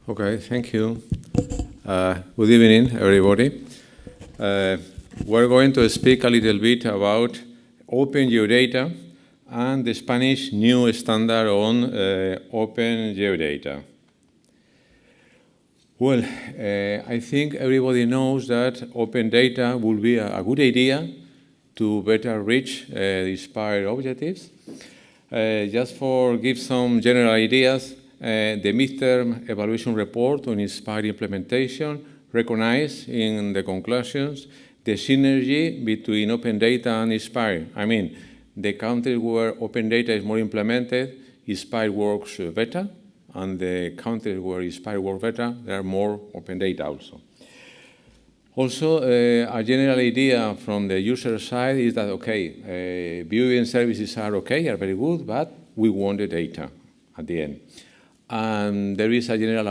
Okay, thank you. Good evening, everybody. We're going to speak a little bit about Open Geodata and the Spanish new standard on Open Geodata. Well, I think everybody knows that open data will be a good idea to better reach the inspired objectives. Just for give some general ideas, the midterm evaluation report on inspired implementation recognized in the conclusions the synergy between open data and inspired. I mean, the countries where open data is more implemented, inspired works better, and the countries where inspired works better, there are more open data also. Also, a general idea from the user side is that, okay, viewing services are okay, are very good, but we want the data at the end. And there is a general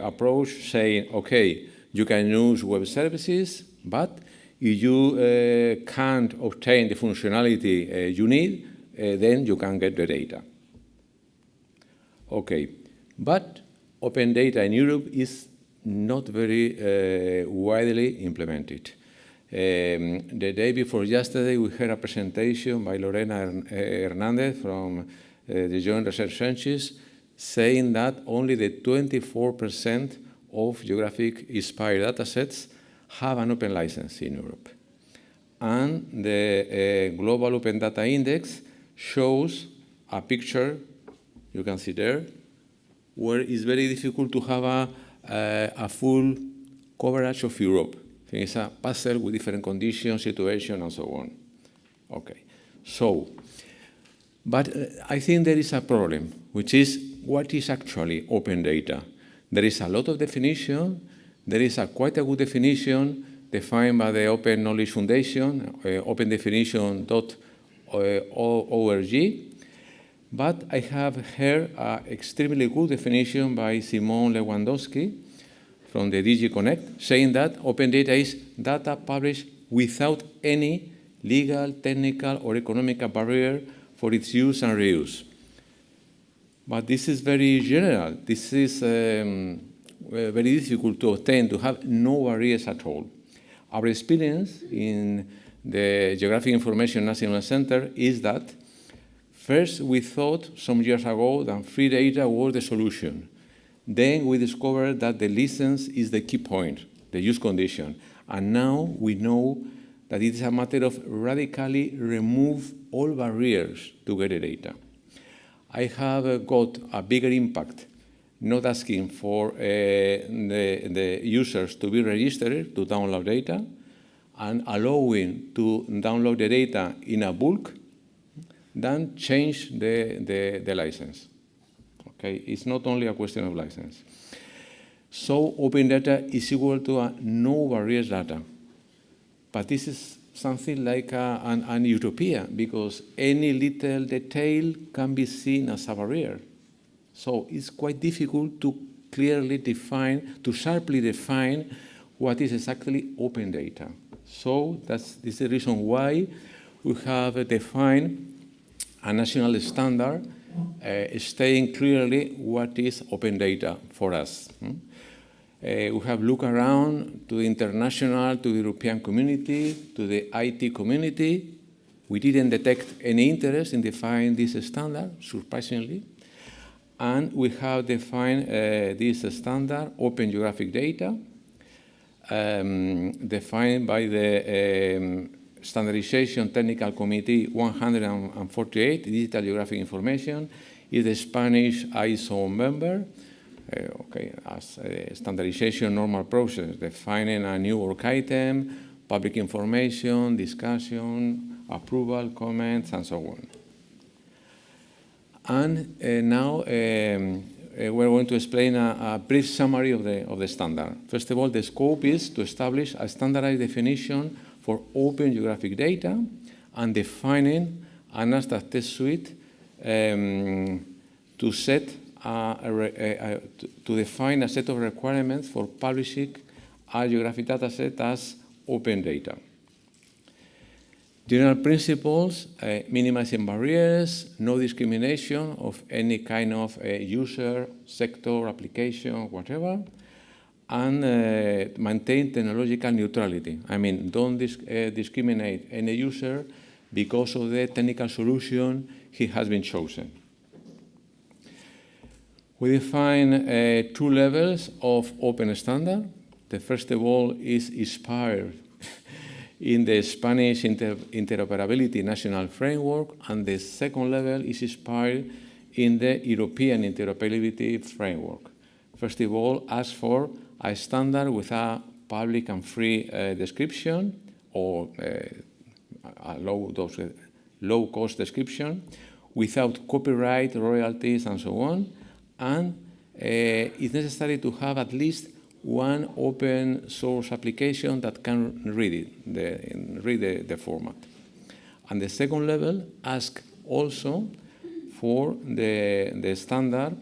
approach saying, okay, you can use web services, but if you can't obtain the functionality you need, then you can get the data. Okay, but open data in Europe is not very widely implemented. The day before yesterday, we heard a presentation by Lorena Hernandez from the Joint Research Centers saying that only the 24% of geographic inspired datasets have an open license in Europe. And the Global Open Data Index shows a picture, you can see there, where it's very difficult to have a full coverage of Europe. It's a puzzle with different conditions, situations, and so on. Okay, so, but I think there is a problem, which is what is actually open data. There is a lot of definition. There is quite a good definition defined by the Open Knowledge Foundation, opendefinition.org. But I have heard an extremely good definition by Simon Lewandowski from the DG Connect, saying that open data is data published without any legal, technical, or economic barrier for its use and reuse. But this is very general. This is very difficult to obtain, to have no barriers at all. Our experience in the Geographic Information National Center is that first, we thought some years ago that free data was the solution. Then we discovered that the license is the key point, the use condition. And now we know that it is a matter of radically remove all barriers to get the data. I have got a bigger impact not asking for the users to be registered to download data and allowing to download the data in a bulk than change the license. Okay, it's not only a question of license. So open data is equal to a no barriers data. But this is something like an utopia, because any little detail can be seen as a barrier. So it's quite difficult to clearly define, to sharply define what is exactly open data. So this is the reason why we have defined a national standard stating clearly what is open data for us. We have looked around to the international, to the European community, to the IT community. We didn't detect any interest in defining this standard, surprisingly. And we have defined this standard, Open Geographic Data, defined by the Standardization Technical Committee 148, Digital Geographic Information, is the Spanish ISO member. Okay, as a standardization normal process, defining a new work item, public information, discussion, approval, comments, and so on. And now we're going to explain a brief summary of the standard. First of all, the scope is to establish a standardized definition for open geographic data and defining an abstract test suite to set to define a set of requirements for publishing a geographic dataset as open data. General principles, minimizing barriers, no discrimination of any kind of user, sector, application, whatever, and maintain technological neutrality. I mean, don't discriminate any user because of the technical solution he has been chosen. We define 2 levels of open standard. The first of all is inspired in the Spanish Interoperability National Framework, and the second level is inspired in the European Interoperability Framework. First of all, ask for a standard with a public and free description, or a low-cost description, without copyright, royalties, and so on. And it's necessary to have at least one open source application that can read the format. And the second level asks also for the standard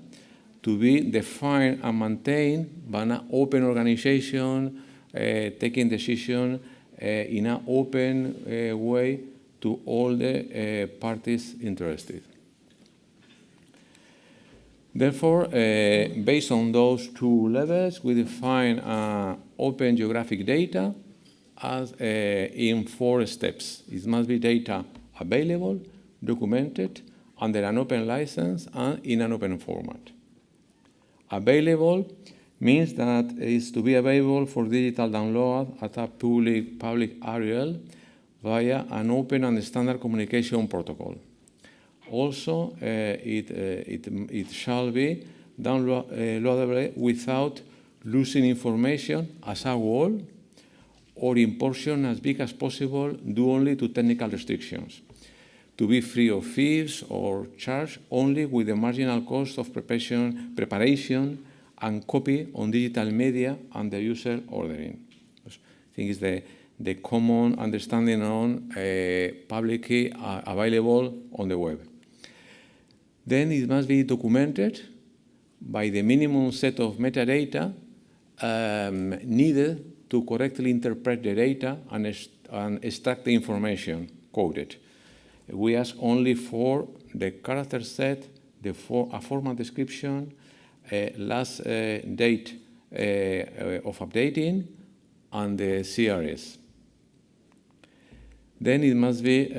to be defined and maintained by an open organization, taking decision in an open way to all the parties interested. Therefore, based on those 2 levels, we define open geographic data as in 4 steps. It must be data available, documented, under an open license, and in an open format. Available means that it is to be available for digital download at a public URL via an open and standard communication protocol. Also, it shall be downloadable without losing information as a whole, or in portion as big as possible, due only to technical restrictions. To be free of fees or charge only with the marginal cost of preparation and copy on digital media and the user ordering. I think it's the common understanding on publicly available on the web. Then it must be documented by the minimum set of metadata needed to correctly interpret the data and extract the information coded. We ask only for the character set, a format description, last date of updating, and the CRS. Then it must be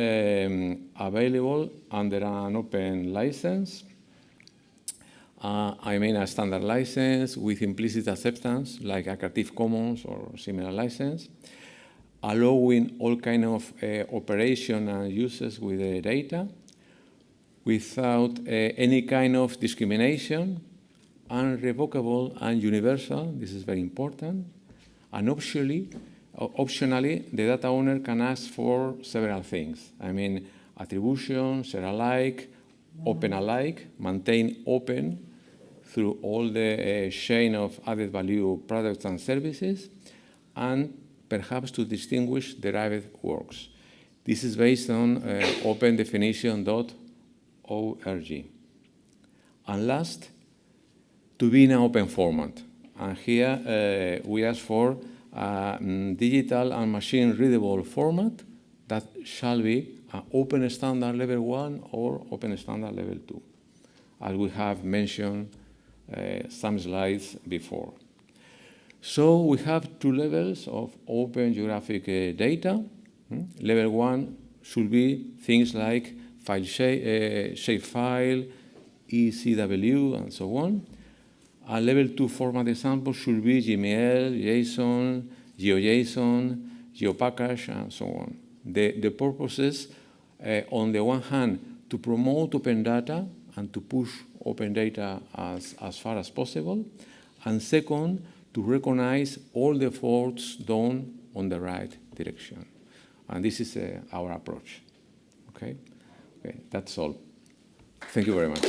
available under an open license. I mean a standard license with implicit acceptance, like a Creative Commons or similar license, allowing all kind of operation and uses with the data, without any kind of discrimination, unrevocable and universal. This is very important. And optionally, the data owner can ask for several things. I mean, attribution, share alike, open alike, maintain open through all the chain of added value products and services, and perhaps to distinguish derived works. This is based on opendefinition.org. And last, to be in an open format. And here we ask for digital and machine-readable format that shall be open standard level 1 or open standard level 2, as we have mentioned some slides before. So we have 2 levels of open geographic data. Level 1 should be things like file shapefile, ECW, and so on. A level 2 format example should be GML, JSON, GeoJSON, GeoPackage, and so on. The purposes, on the one hand, to promote open data and to push open data as far as possible, and second, to recognize all the efforts done on the right direction. And this is our approach. Okay, that's all. Thank you very much.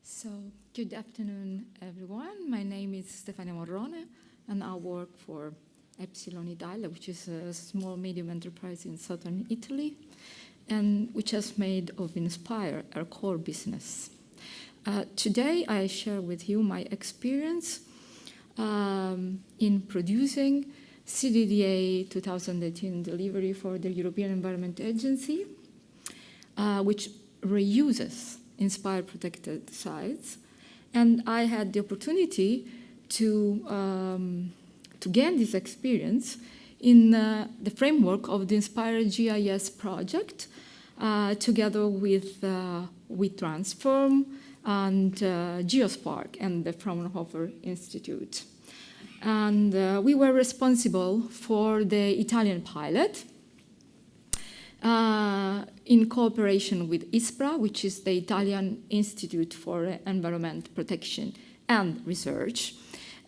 So, good afternoon, everyone. My name is Stefania Morrone, and I work for Epsilon Italia, which is a small medium enterprise in southern Italy, and which has made of Inspire our core business. Today, I share with you my experience in producing CDDA 2018 delivery for the European Environment Agency, which reuses inspired protected sites. And I had the opportunity to gain this experience in the framework of the Inspired GIS project, together with Transform and Geospark and the Fraunhofer Institute. And we were responsible for the Italian pilot in cooperation with ISPRA, which is the Italian Institute for Environment Protection and Research.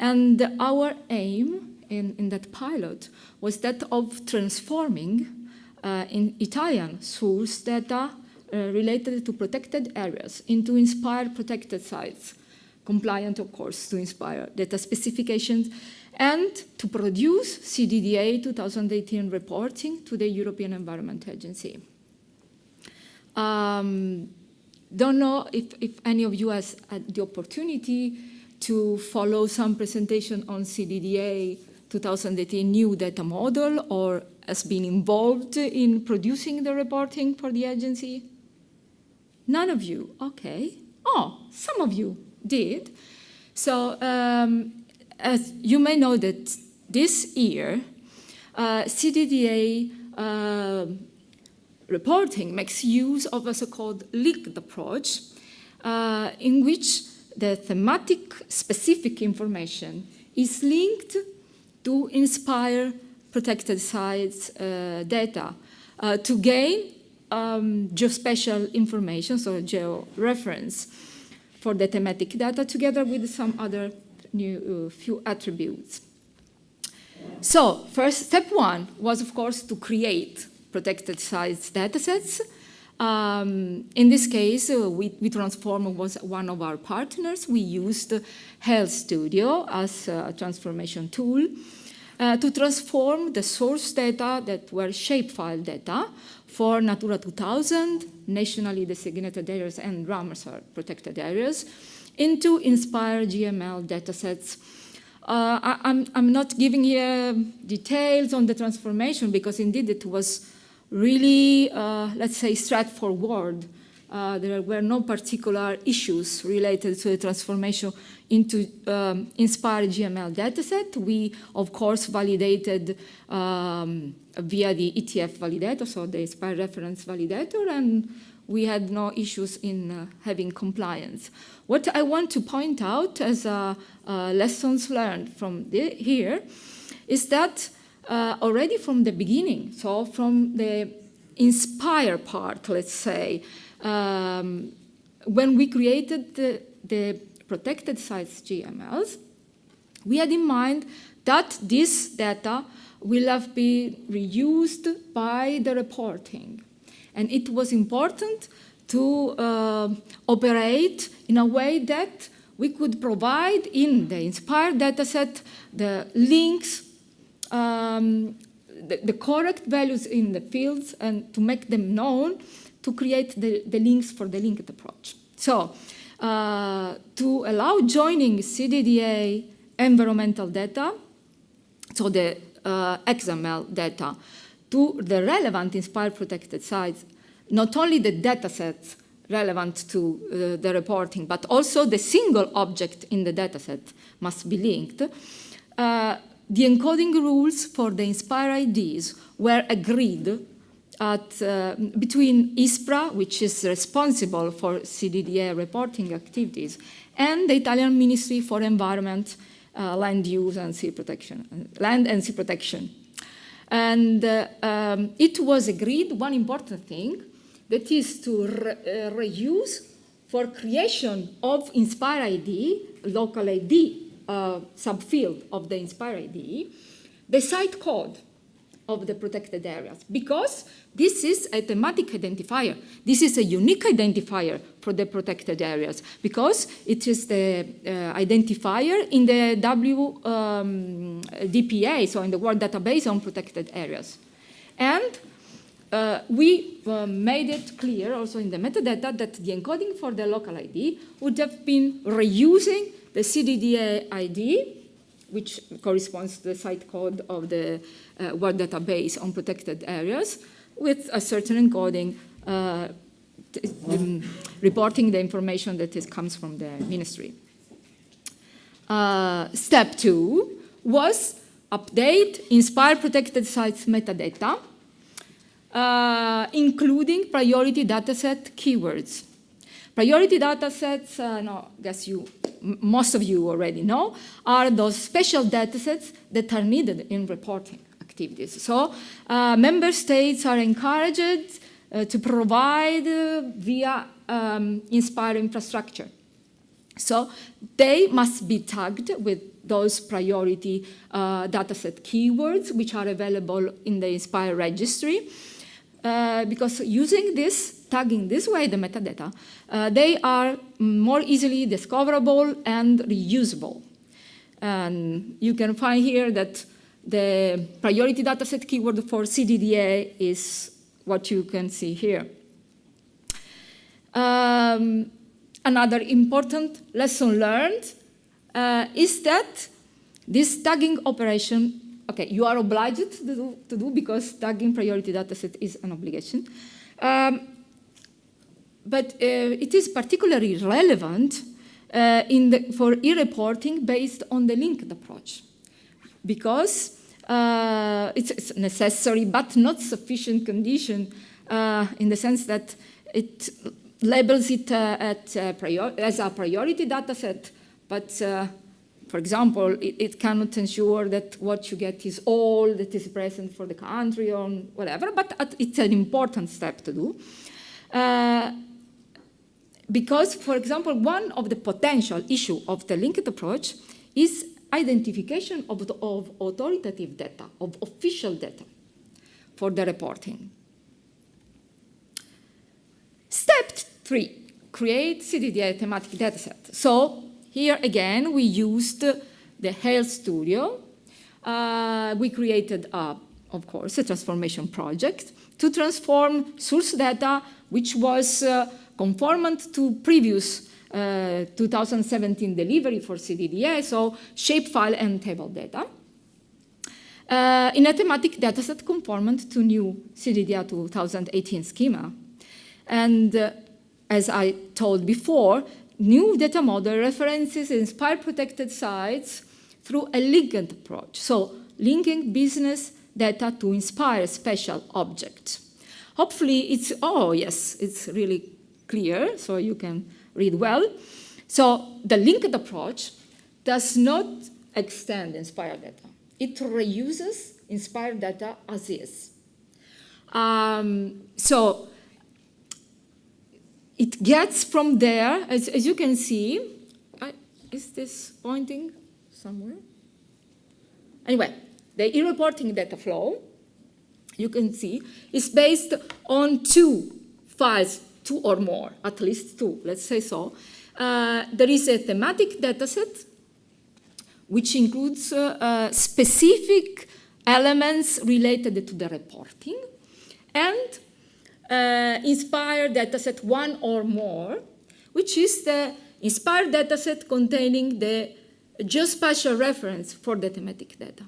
And our aim in that pilot was that of transforming in Italian source data related to protected areas into inspired protected sites, compliant, of course, to inspire data specifications, and to produce CDDA 2018 reporting to the European Environment Agency. Don't know if any of you has had the opportunity to follow some presentation on CDDA 2018 new data model, or has been involved in producing the reporting for the agency? None of you, okay. Oh, some of you did. So as you may know that this year, CDDA reporting makes use of a so-called linked approach in which the thematic specific information is linked to inspire protected sites data to gain geospatial information, so geo-reference for the thematic data, together with some other new few attributes. So first, step one was, of course, to create protected sites datasets. In this case, we Transform was one of our partners. We used Health Studio as a transformation tool to transform the source data that were shapefile data for Natura 2000, nationally designated areas, and Ramsar protected areas into inspired GML datasets. I'm not giving here details on the transformation because indeed it was really, let's say, straightforward. There were no particular issues related to the transformation into inspired GML dataset. We, of course, validated via the ETF validator, so the inspired reference validator, and we had no issues in having compliance. What I want to point out as lessons learned from here is that already from the beginning, so from the inspire part, let's say, when we created the protected sites GMLs, we had in mind that this data will have been reused by the reporting. And it was important to operate in a way that we could provide in the inspired dataset the links, the correct values in the fields, and to make them known to create the links for the linked approach. So to allow joining CDDA environmental data, so the XML data, to the relevant inspired protected sites, not only the datasets relevant to the reporting, but also the single object in the dataset must be linked. The encoding rules for the Inspire IDs were agreed at, between ISPRA, which is responsible for CDDA reporting activities, and the Italian Ministry for Environment, Land Use and Sea Protection, Land and Sea Protection. And it was agreed, one important thing, that is to reuse for creation of Inspire ID, local ID, subfield of the Inspire ID, the site code of the protected areas, because this is a thematic identifier. This is a unique identifier for the protected areas, because it is the identifier in the WDPA, so in the World Database on Protected Areas. And we made it clear also in the metadata that the encoding for the local ID would have been reusing the CDDA ID, which corresponds to the site code of the World Database on protected areas, with a certain encoding reporting the information that comes from the ministry. Step 2 was update INSPIRE protected sites metadata, including priority dataset keywords. Priority datasets, I guess most of you already know, are those special datasets that are needed in reporting activities. So member states are encouraged to provide via INSPIRE infrastructure. So they must be tagged with those priority dataset keywords, which are available in the INSPIRE registry. Because using this, tagging this way the metadata, they are more easily discoverable and reusable. And you can find here that the priority dataset keyword for CDDA is what you can see here. Another important lesson learned is that this tagging operation, okay, you are obliged to do because tagging priority dataset is an obligation. But it is particularly relevant for e-reporting based on the linked approach, because it's necessary but not sufficient condition in the sense that it labels it as a priority dataset, but for example, it cannot ensure that what you get is all that is present for the country or whatever, but it's an important step to do. Because, for example, one of the potential issues of the linked approach is identification of authoritative data, of official data for the reporting. Step 3, create CDDA thematic dataset. So here again, we used the Health Studio. We created, of course, a transformation project to transform source data, which was conformant to previous 2017 delivery for CDDA, so shapefile and table data, in a thematic dataset conformant to new CDDA 2018 schema. And as I told before, new data model references INSPIRE protected sites through a linked approach, so linking business data to INSPIRE spatial objects. Hopefully it's, oh yes, it's really clear, so you can read well. So the linked approach does not extend INSPIRE data. It reuses INSPIRE data as is. So it gets from there, as you can see, is this pointing somewhere? Anyway, the e-reporting data flow, you can see, is based on 2 files, 2 or more, at least 2, let's say so. There is a thematic dataset, which includes specific elements related to the reporting, and INSPIRE dataset 1 or more, which is the INSPIRE dataset containing the geospatial reference for the thematic data.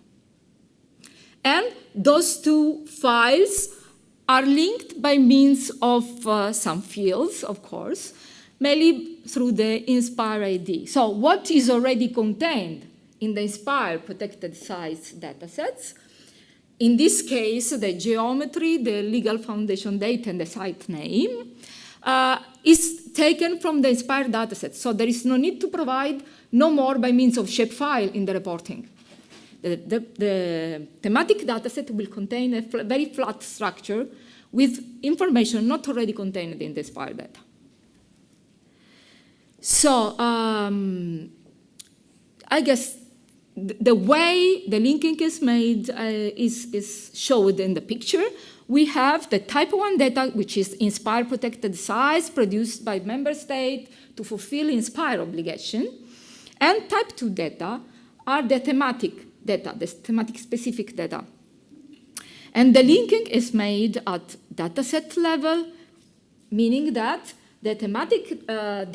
And those 2 files are linked by means of some fields, of course, mainly through the INSPIRE ID. So what is already contained in the INSPIRE protected sites datasets? In this case, the geometry, the legal foundation date, and the site name is taken from the INSPIRE dataset. So there is no need to provide no more by means of shapefile in the reporting. The thematic dataset will contain a very flat structure with information not already contained in the INSPIRE data. So I guess the way the linking is made is showed in the picture. We have the type 1 data, which is INSPIRE protected sites produced by member state to fulfill INSPIRE obligation. And type 2 data are the thematic data, the thematic specific data. And the linking is made at dataset level, meaning that the thematic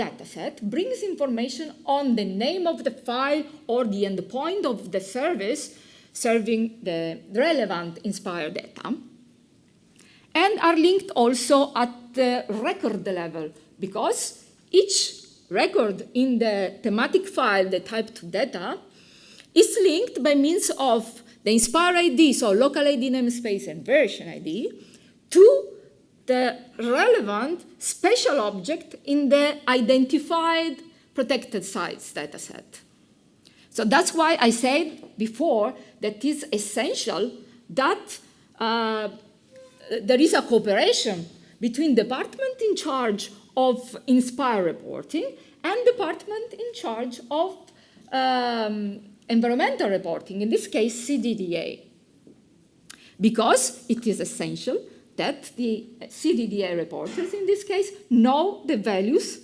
dataset brings information on the name of the file or the endpoint of the service serving the relevant Inspire data, and are linked also at the record level, because each record in the thematic file, the type2 data, is linked by means of the Inspire ID, so local ID namespace and version ID, to the relevant spatial object in the identified protected sites dataset. So that's why I said before that it's essential that there is a cooperation between department in charge of Inspire reporting and department in charge of environmental reporting, in this case CDDA, because it is essential that the CDDA reporters, in this case, know the values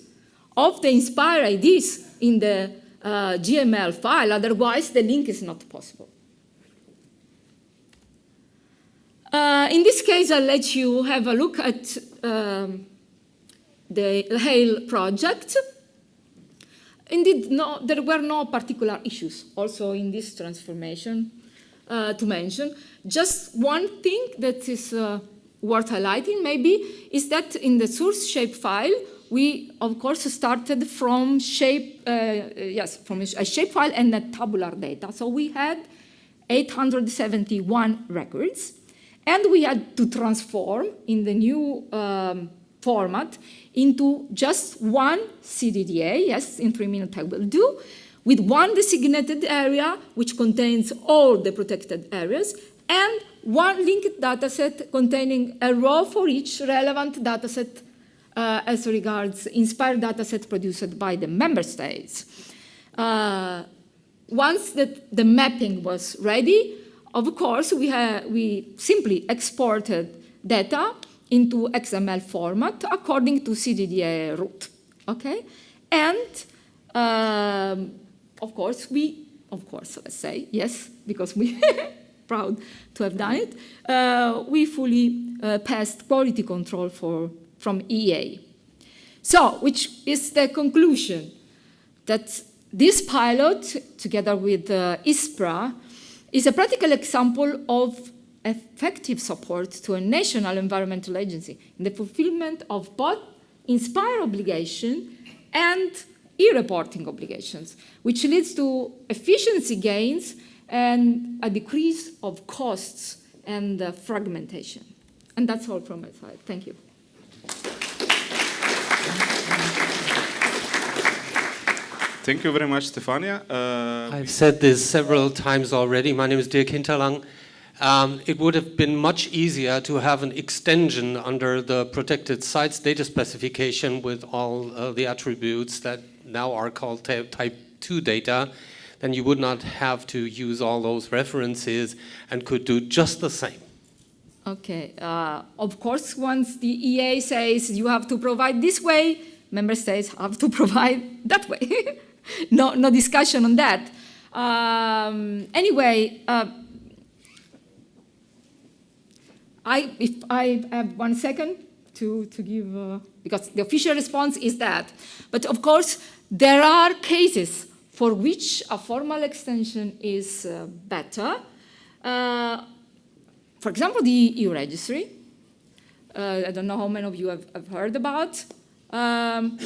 of the Inspire IDs in the GML file, otherwise the link is not possible. In this case, I'll let you have a look at the HAIL project. Indeed, there were no particular issues also in this transformation to mention. Just one thing that is worth highlighting maybe is that in the source shape file, we of course started from shape, from a shape file and a tabular data. So we had 871 records, and we had to transform in the new format into just one CDDA, yes, in 3 minutes I will do, with one designated area which contains all the protected areas, and one linked dataset containing a row for each relevant dataset as regards Inspire dataset produced by the member states. Once the mapping was ready, of course, we simply exported data into XML format according to CDDA route, okay? And of course, let's say, yes, because we proud to have done it, we fully passed quality control from EA. So, which is the conclusion? That this pilot, together with ISPRA, is a practical example of effective support to a national environmental agency in the fulfillment of both Inspire obligation and e-reporting obligations, which leads to efficiency gains and a decrease of costs and fragmentation. And that's all from my side. Thank you. Thank you very much, Stefania. I've said this several times already. My name is Dirk Hinterlang. It would have been much easier to have an extension under the protected sites data specification with all the attributes that now are called type 2 data. Then you would not have to use all those references and could do just the same. Okay. Of course, once the EA says you have to provide this way, member states have to provide that way. No discussion on that. Anyway, if I have 1 second to give, because the official response is that. But of course, there are cases for which a formal extension is better. For example, the EU registry. I don't know how many of you have heard about. And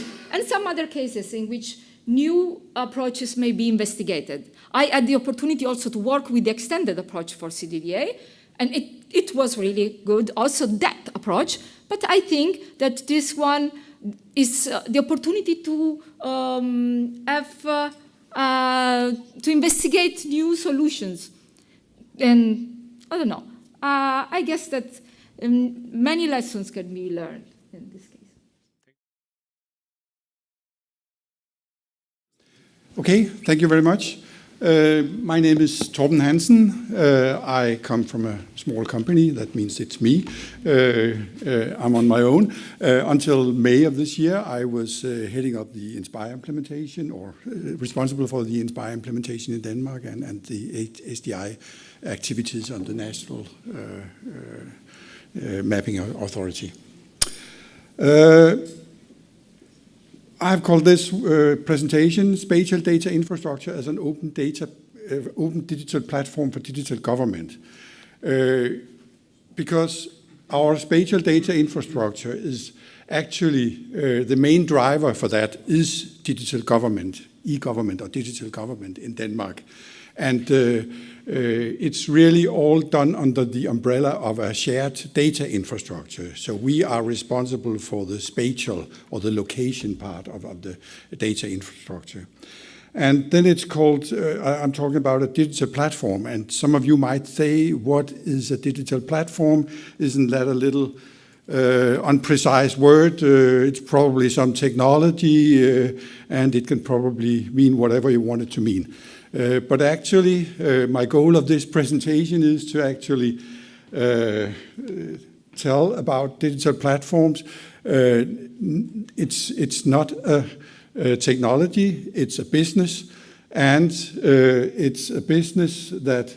some other cases in which new approaches may be investigated. I had the opportunity also to work with the extended approach for CDDA, and it was really good, also that approach. But I think that this one is the opportunity to to investigate new solutions. And I don't know. I guess that many lessons can be learned in this case. Okay, thank you very much. My name is Torben Hansen. I come from a small company. That means it's me. I'm on my own. Until May of this year, I was heading up the Inspire implementation, or responsible for the Inspire implementation in Denmark and the NSDI activities on the national mapping authority. I've called this presentation Spatial Data Infrastructure as an open digital platform for digital government. Because our spatial data infrastructure is actually the main driver for that is digital government, e-government or digital government in Denmark. And it's really all done under the umbrella of a shared data infrastructure. So we are responsible for the spatial or the location part of the data infrastructure. And then it's called, I'm talking about a digital platform. And some of you might say, what is a digital platform? Isn't that a little unprecise word? It's probably some technology, and it can probably mean whatever you want it to mean. But actually, my goal of this presentation is to actually tell about digital platforms. It's not a technology, it's a business, and it's a business that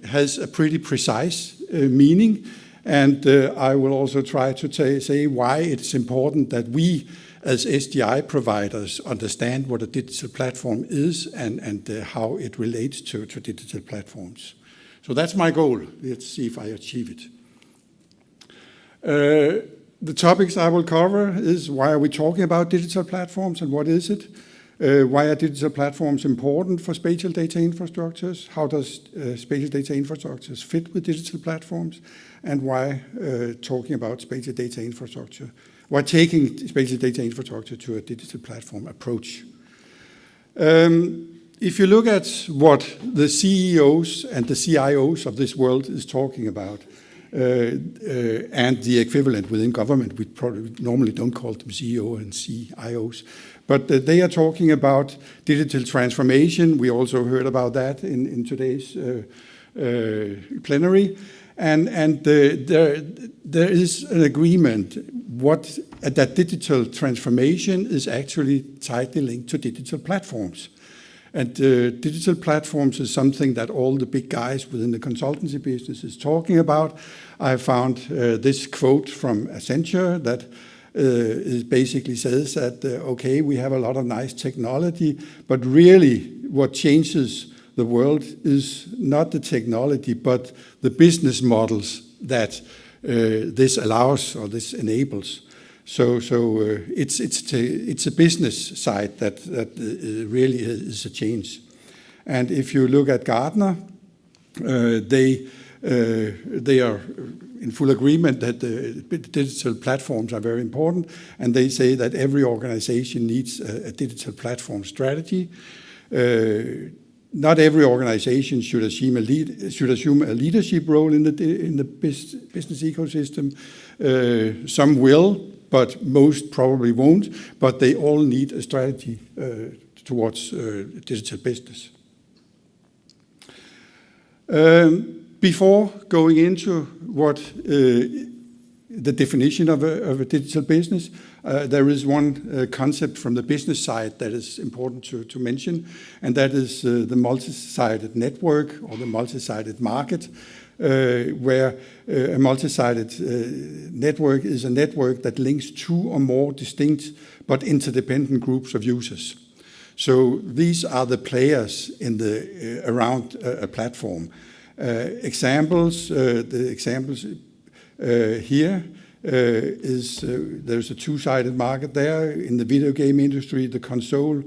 has a pretty precise meaning. And I will also try to say why it's important that we, as SDI providers, understand what a digital platform is and how it relates to digital platforms. So that's my goal. Let's see if I achieve it. The topics I will cover is why are we talking about digital platforms and what is it? Why are digital platforms important for spatial data infrastructures? How does spatial data infrastructures fit with digital platforms? And why talking about spatial data infrastructure? Why taking spatial data infrastructure to a digital platform approach? If you look at what the CEOs and the CIOs of this world is talking about, and the equivalent within government, we probably normally don't call them CEO and CIOs, but they are talking about digital transformation. We also heard about that in today's plenary. And there is an agreement that digital transformation is actually tightly linked to digital platforms. And digital platforms is something that all the big guys within the consultancy business is talking about. I found this quote from Accenture that basically says that, okay, we have a lot of nice technology, but really what changes the world is not the technology, but the business models that this allows or this enables. So it's a business side that really is a change. And if you look at Gartner, they are in full agreement that digital platforms are very important, and they say that every organization needs a digital platform strategy. Not every organization should assume a leadership role in the business ecosystem. Some will, but most probably won't. But they all need a strategy towards digital business. Before going into what the definition of a digital business, there is one concept from the business side that is important to mention, and that is the multi-sided network or the multi-sided market, where a multi-sided network is a network that links two or more distinct but interdependent groups of users. So these are the players in around a platform. The examples here is there's a two-sided market there. In the video game industry, the console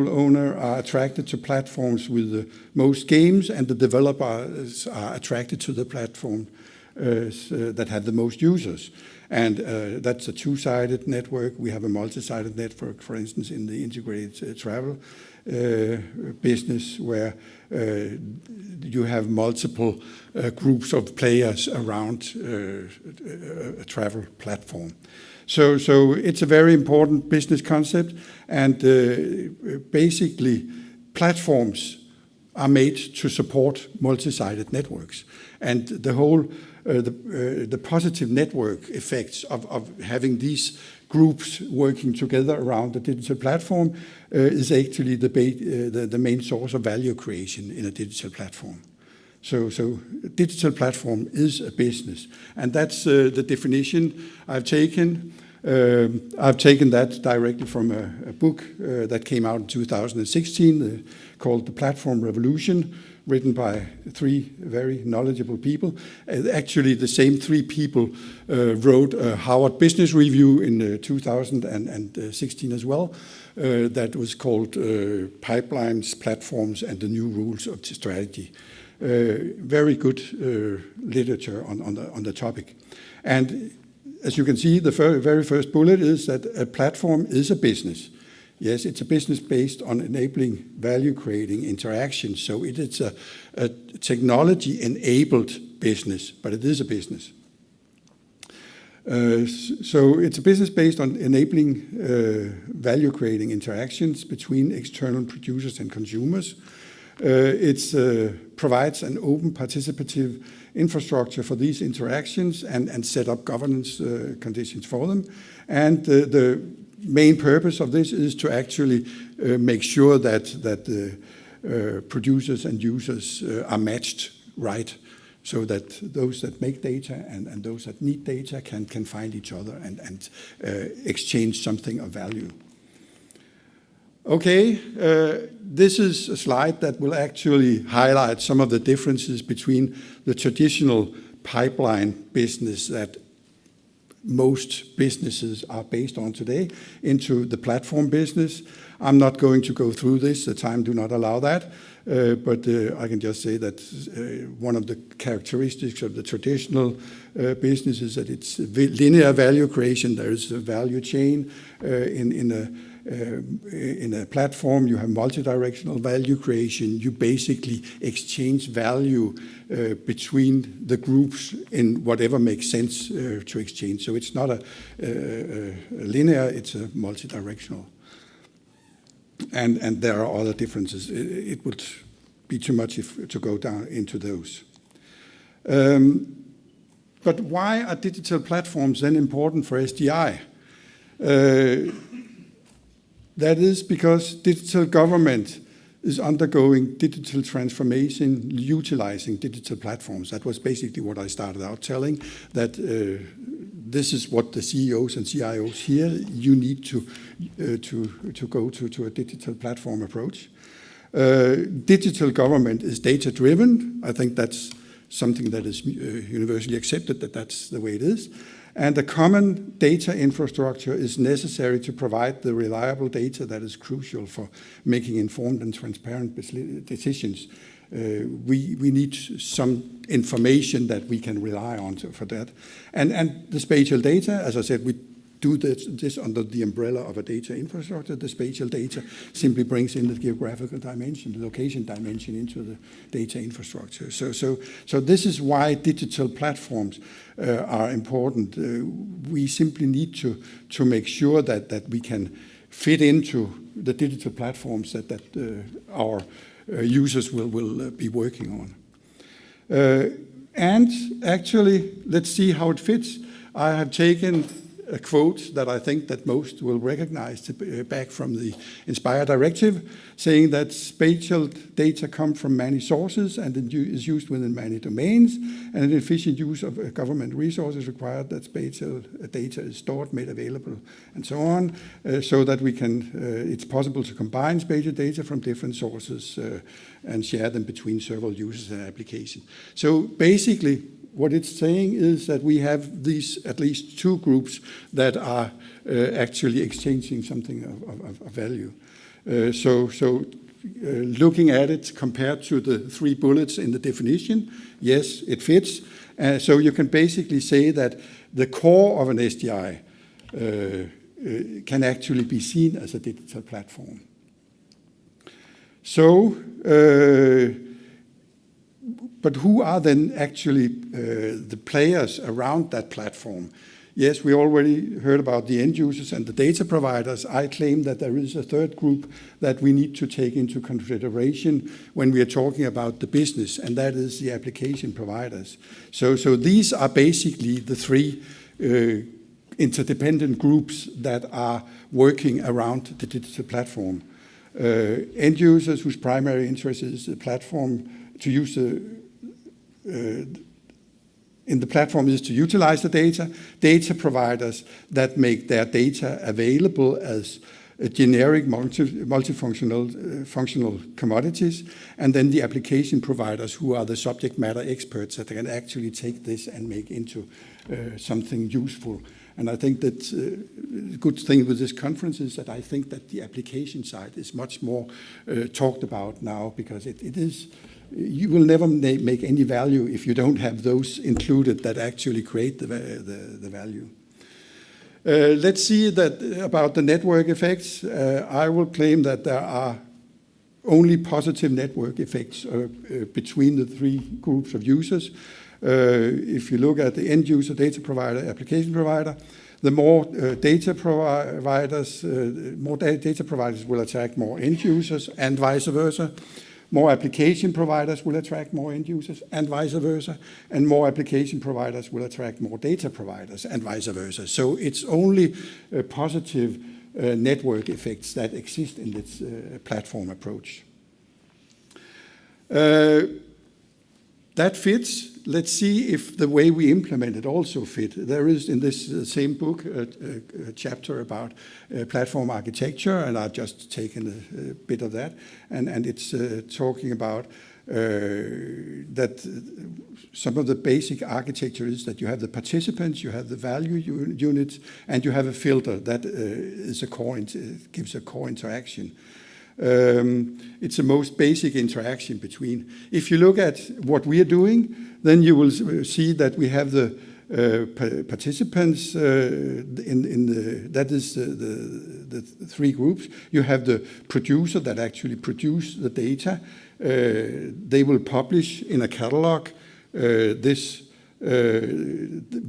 owner are attracted to platforms with the most games, and the developers are attracted to the platform that have the most users. And that's a two-sided network. We have a multi-sided network, for instance, in the integrated travel business, where you have multiple groups of players around a travel platform. So it's a very important business concept, and basically platforms are made to support multi-sided networks. And the whole the positive network effects of having these groups working together around a digital platform is actually the main source of value creation in a digital platform. So digital platform is a business, and that's the definition I've taken. I've taken that directly from a book that came out in 2016 called The Platform Revolution, written by 3 very knowledgeable people. Actually, the same 3 people wrote a Harvard Business Review in 2016 as well, that was called Pipelines, Platforms, and the New Rules of Strategy. Very good literature on the topic. And as you can see, the very first bullet is that a platform is a business. Yes, it's a business based on enabling value-creating interactions. So it is a technology-enabled business, but it is a business. So it's a business based on enabling value-creating interactions between external producers and consumers. It provides an open participative infrastructure for these interactions and set up governance conditions for them. And the main purpose of this is to actually make sure that producers and users are matched right, so that those that make data and those that need data can find each other and exchange something of value. Okay, this is a slide that will actually highlight some of the differences between the traditional pipeline business that most businesses are based on today into the platform business. I'm not going to go through this, the time do not allow that, but I can just say that one of the characteristics of the traditional business is that it's linear value creation. There is a value chain in a platform. You have multi-directional value creation. You basically exchange value between the groups in whatever makes sense to exchange. So it's not a linear, it's a multi-directional. And there are other differences. It would be too much to go down into those. But why are digital platforms then important for SDI? That is because digital government is undergoing digital transformation, utilizing digital platforms. That was basically what I started out telling, that this is what the CEOs and CIOs here, you need to go to a digital platform approach. Digital government is data-driven. I think that's something that is universally accepted, that that's the way it is. And a common data infrastructure is necessary to provide the reliable data that is crucial for making informed and transparent decisions. We need some information that we can rely on for that. And the spatial data, as I said, we do this under the umbrella of a data infrastructure. The spatial data simply brings in the geographical dimension, the location dimension into the data infrastructure. So this is why digital platforms are important. We simply need to make sure that we can fit into the digital platforms that our users will be working on. And actually, let's see how it fits. I have taken a quote that I think that most will recognize back from the Inspire Directive, saying that spatial data come from many sources and it is used within many domains, and an efficient use of government resources required that spatial data is stored, made available, and so on, so that we can, it's possible to combine spatial data from different sources and share them between several users and applications. So basically, what it's saying is that we have these at least 2 groups that are actually exchanging something of value. So looking at it compared to the 3 bullets in the definition, yes, it fits. So you can basically say that the core of an SDI can actually be seen as a digital platform. So, but who are then actually the players around that platform? Yes, we already heard about the end users and the data providers. I claim that there is a 3rd group that we need to take into consideration when we are talking about the business, and that is the application providers. So these are basically the 3 interdependent groups that are working around the digital platform. End users whose primary interest is the platform, to use the in the platform is to utilize the data providers that make their data available as generic multifunctional functional commodities, and then the application providers who are the subject matter experts that can actually take this and make into something useful. And I think that the good thing with this conference is that I think that the application side is much more talked about now, because it is. You will never make any value if you don't have those included that actually create the value. Let's see that about the network effects. I will claim that there are only positive network effects between the three groups of users. If you look at the end user, data provider, application provider, the more data providers will attract more end users, and vice versa. More application providers will attract more end users, and vice versa. And more application providers will attract more data providers, and vice versa. So it's only positive network effects that exist in this platform approach. That fits. Let's see if the way we implement it also fit. There is in this same book a chapter about platform architecture, and I've just taken a bit of that. And it's talking about that some of the basic architecture is that you have the participants, you have the value units, and you have a filter that is a core, gives a core interaction. It's the most basic interaction between. If you look at what we are doing, then you will see that we have the participants that is the three groups. You have the producer that actually produce the data. They will publish in a catalog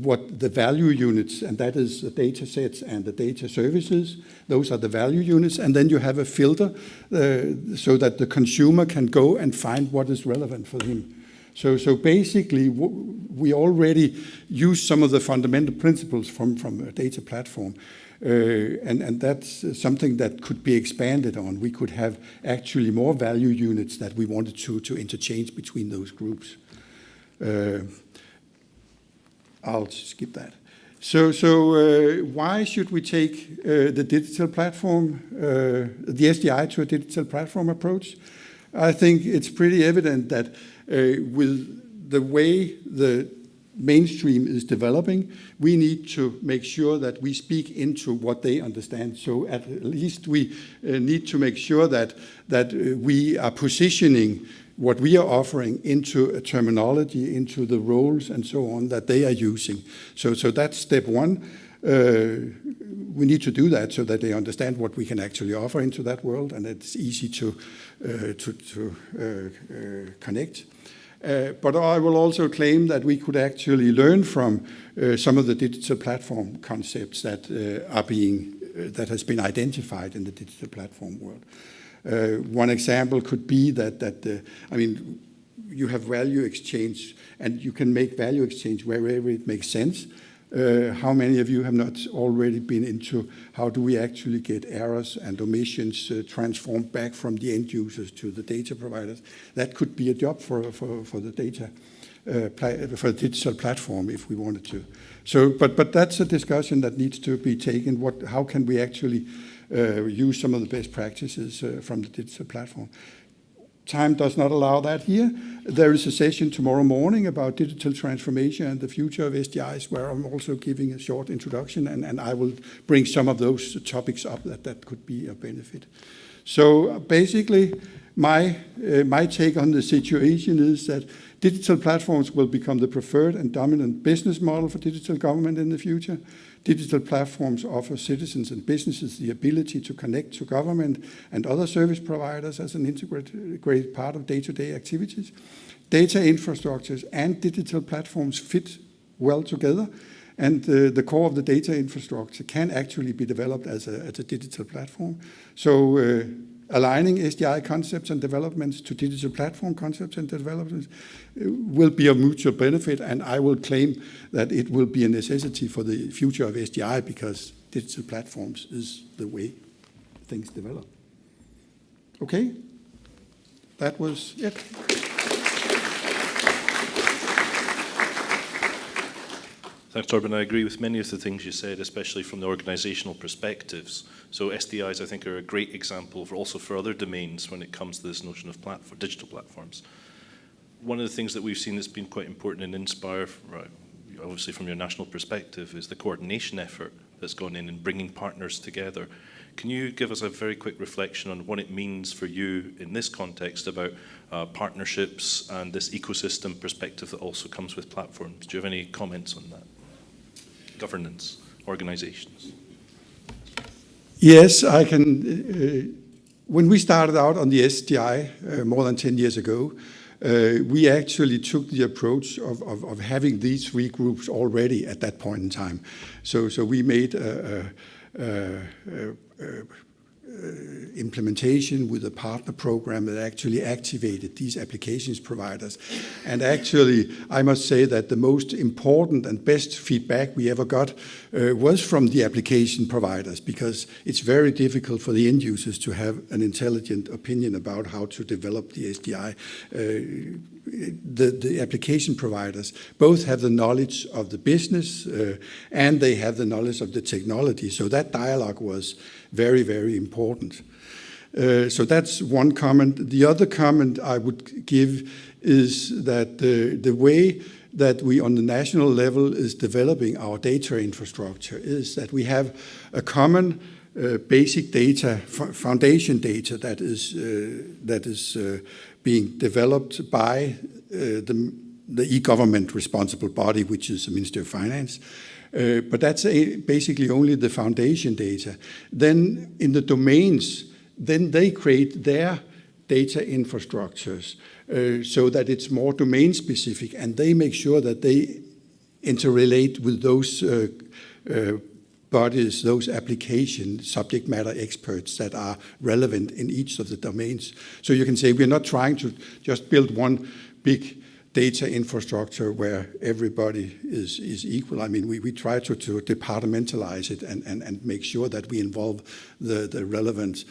what the value units, and that is the data sets and the data services. Those are the value units. And then you have a filter so that the consumer can go and find what is relevant for him. So basically, we already use some of the fundamental principles from a data platform. And that's something that could be expanded on. We could have actually more value units that we wanted to interchange between those groups. I'll skip that. So why should we take the digital platform, the SDI, to a digital platform approach? I think it's pretty evident that with the way the mainstream is developing, we need to make sure that we speak into what they understand. So at least we need to make sure that we are positioning what we are offering into a terminology, into the roles and so on that they are using. So that's step one. We need to do that so that they understand what we can actually offer into that world, and it's easy to connect. But I will also claim that we could actually learn from some of the digital platform concepts that has been identified in the digital platform world. One example could be that you have value exchange, and you can make value exchange wherever it makes sense. How many of you have not already been into how do we actually get errors and omissions transformed back from the end users to the data providers? That could be a job for the data for the digital platform if we wanted to. So, but that's a discussion that needs to be taken. How can we actually use some of the best practices from the digital platform? Time does not allow that here. There is a session tomorrow morning about digital transformation and the future of SDIs, where I'm also giving a short introduction, and I will bring some of those topics up that could be a benefit. So basically, my take on the situation is that digital platforms will become the preferred and dominant business model for digital government in the future. Digital platforms offer citizens and businesses the ability to connect to government and other service providers as an integrated part of day-to-day activities. Data infrastructures and digital platforms fit well together, and the core of the data infrastructure can actually be developed as a digital platform. So aligning SDI concepts and developments to digital platform concepts and developments will be of mutual benefit, and I will claim that it will be a necessity for the future of SDI because digital platforms is the way things develop. Okay, that was it. Thanks, Torben. I agree with many of the things you said, especially from the organizational perspectives. So SDIs, I think, are a great example also for other domains when it comes to this notion of digital platforms. One of the things that we've seen that's been quite important in Inspire, obviously from your national perspective, is the coordination effort that's gone in bringing partners together. Can you give us a very quick reflection on what it means for you in this context about partnerships and this ecosystem perspective that also comes with platforms? Do you have any comments on that? Governance, organizations. Yes, I can. When we started out on the SDI more than 10 years ago, we actually took the approach of having these three groups already at that point in time. So we made implementation with a partner program that actually activated these applications providers. And actually, I must say that the most important and best feedback we ever got was from the application providers, because it's very difficult for the end users to have an intelligent opinion about how to develop the SDI. The application providers both have the knowledge of the business and they have the knowledge of the technology. So that dialogue was very, very important. So that's one comment. The other comment I would give is that the way that we on the national level is developing our data infrastructure is that we have a common basic data, foundation data that is being developed by the e-government responsible body, which is the Ministry of Finance. But that's basically only the foundation data. Then in the domains, then they create their data infrastructures so that it's more domain specific, and they make sure that they interrelate with those bodies, those application subject matter experts that are relevant in each of the domains. So you can say we're not trying to just build one big data infrastructure where everybody is equal. I mean, we try to departmentalize it and make sure that we involve the relevant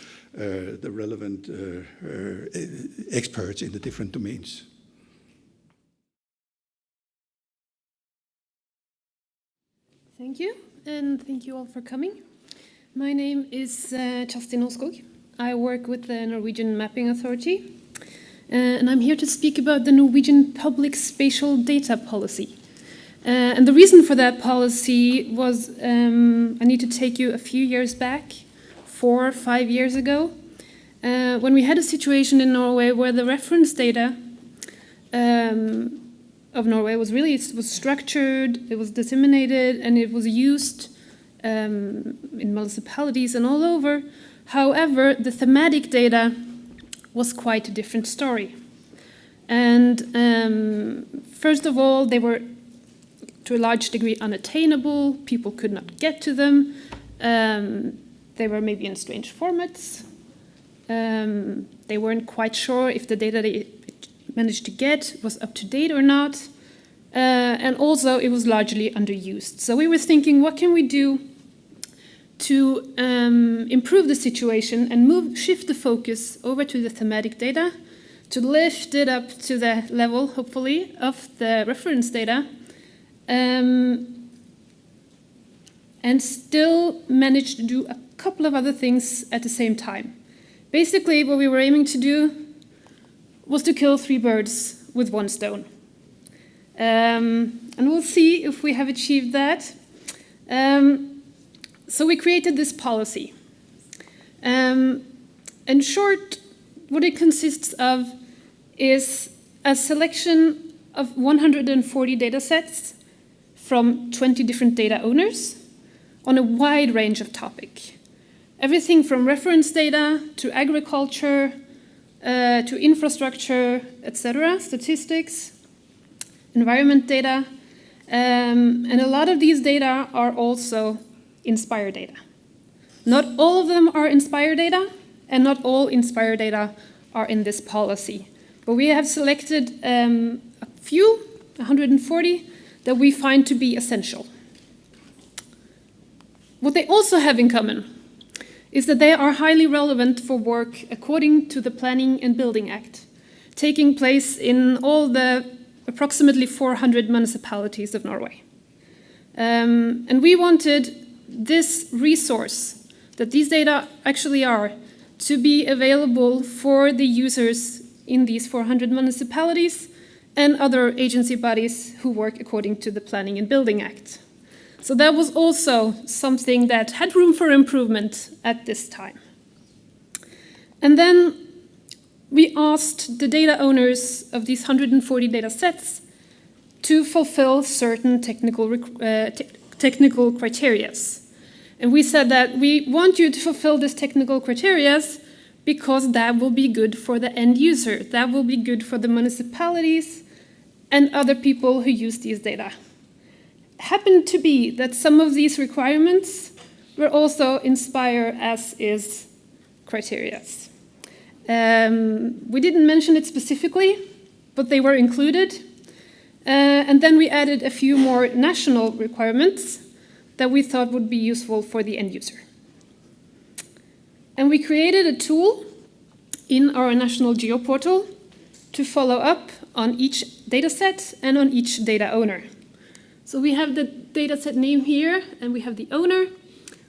experts in the different domains. Thank you, and thank you all for coming. My name is Kjerstin Olskog. I work with the Norwegian Mapping Authority, and I'm here to speak about the Norwegian Public Spatial Data policy. And the reason for that policy was, I need to take you a few years back, 4 or 5 years ago, when we had a situation in Norway where the reference data of Norway was structured, it was disseminated, and it was used in municipalities and all over. However, the thematic data was quite a different story. And first of all, they were to a large degree unattainable. People could not get to them. They were maybe in strange formats. They weren't quite sure if the data they managed to get was up to date or not. And also, it was largely underused. So we were thinking, what can we do to improve the situation and shift the focus over to the thematic data, to lift it up to the level, hopefully, of the reference data, and still manage to do a couple of other things at the same time. Basically, what we were aiming to do was to kill 3 birds with 1 stone. And we'll see if we have achieved that. So we created this policy. In short, what it consists of is a selection of 140 datasets from 20 different data owners on a wide range of topics. Everything from reference data to agriculture, to infrastructure, etc., statistics, environment data, and a lot of these data are also Inspire data. Not all of them are Inspire data, and not all Inspire data are in this policy. But we have selected a few, 140, that we find to be essential. What they also have in common is that they are highly relevant for work according to the Planning and Building Act, taking place in all the approximately 400 municipalities of Norway. And we wanted this resource that these data actually are to be available for the users in these 400 municipalities and other agency bodies who work according to the Planning and Building Act. So that was also something that had room for improvement at this time. And then we asked the data owners of these 140 data sets to fulfill certain technical criteria. And we said that we want you to fulfill this technical criteria because that will be good for the end user, that will be good for the municipalities and other people who use these data. Happened to be that some of these requirements were also inspired as is criteria. We didn't mention it specifically, but they were included. And then we added a few more national requirements that we thought would be useful for the end user. And we created a tool in our national geoportal to follow up on each dataset and on each data owner. So we have the dataset name here, and we have the owner.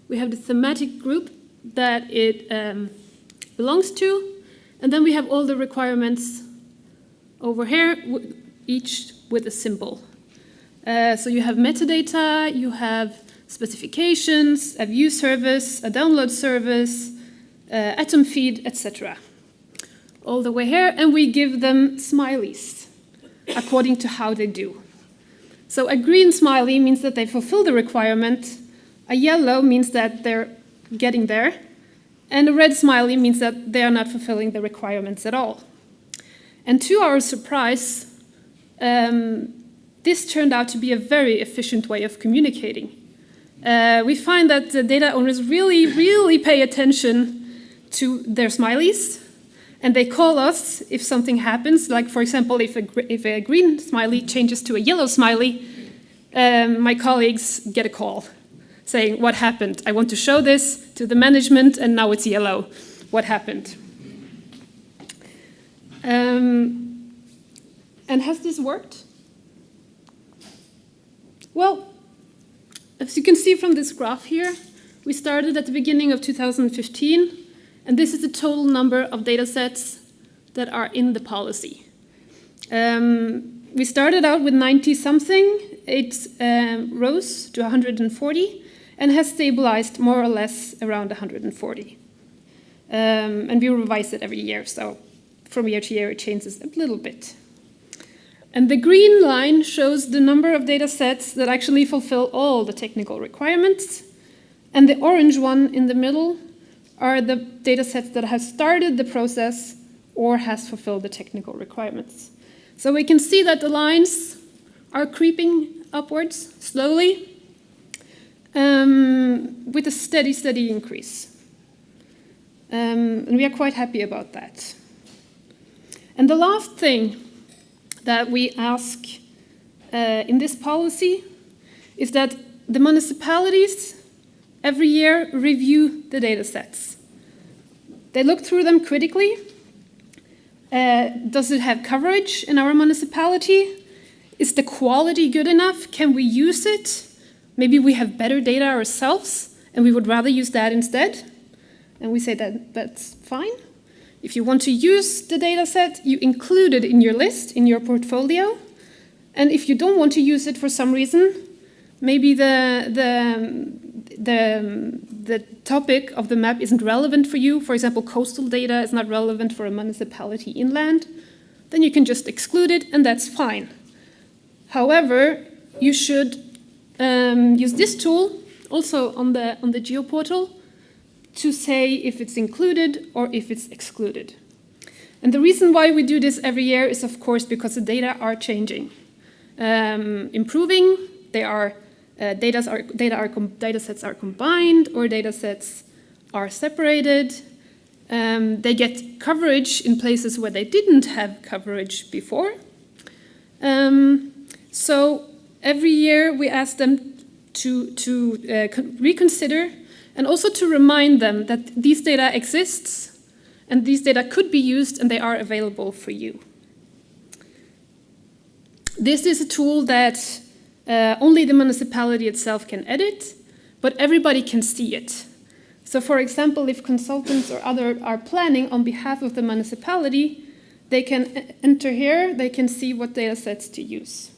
We have the thematic group that it belongs to, and then we have all the requirements over here, each with a symbol. So you have metadata, you have specifications, a view service, a download service, atom feed, etc. All the way here, and we give them smileys according to how they do. So a green smiley means that they fulfill the requirement, a yellow means that they're getting there, and a red smiley means that they are not fulfilling the requirements at all. And to our surprise, this turned out to be a very efficient way of communicating. We find that the data owners really pay attention to their smileys, and they call us if something happens, like for example, if a green smiley changes to a yellow smiley, my colleagues get a call saying, what happened? I want to show this to the management and now it's yellow. What happened? And has this worked? Well, as you can see from this graph here, we started at the beginning of 2015, and this is the total number of data sets that are in the policy. We started out with 90-something, it rose to 140, and has stabilized more or less around 140. And we revise it every year, so from year to year it changes a little bit. And the green line shows the number of data sets that actually fulfill all the technical requirements, and the orange one in the middle are the data sets that have started the process or has fulfilled the technical requirements. So we can see that the lines are creeping upwards slowly with a steady increase. And we are quite happy about that. And the last thing that we ask in this policy is that the municipalities every year review the data sets. They look through them critically. Does it have coverage in our municipality? Is the quality good enough? Can we use it? Maybe we have better data ourselves and we would rather use that instead. And we say that that's fine. If you want to use the data set, you include it in your list, in your portfolio. And if you don't want to use it for some reason, maybe the topic of the map isn't relevant for you. For example, coastal data is not relevant for a municipality inland. Then you can just exclude it, and that's fine. However, you should use this tool also on the geoportal to say if it's included or if it's excluded. And the reason why we do this every year is, of course, because the data are changing, improving. They are data sets are combined or data sets are separated. They get coverage in places where they didn't have coverage before. So every year we ask them to reconsider and also to remind them that these data exists and these data could be used and they are available for you. This is a tool that Only the municipality itself can edit, but everybody can see it. So for example, if consultants or others are planning on behalf of the municipality, they can enter here, they can see what data sets to use.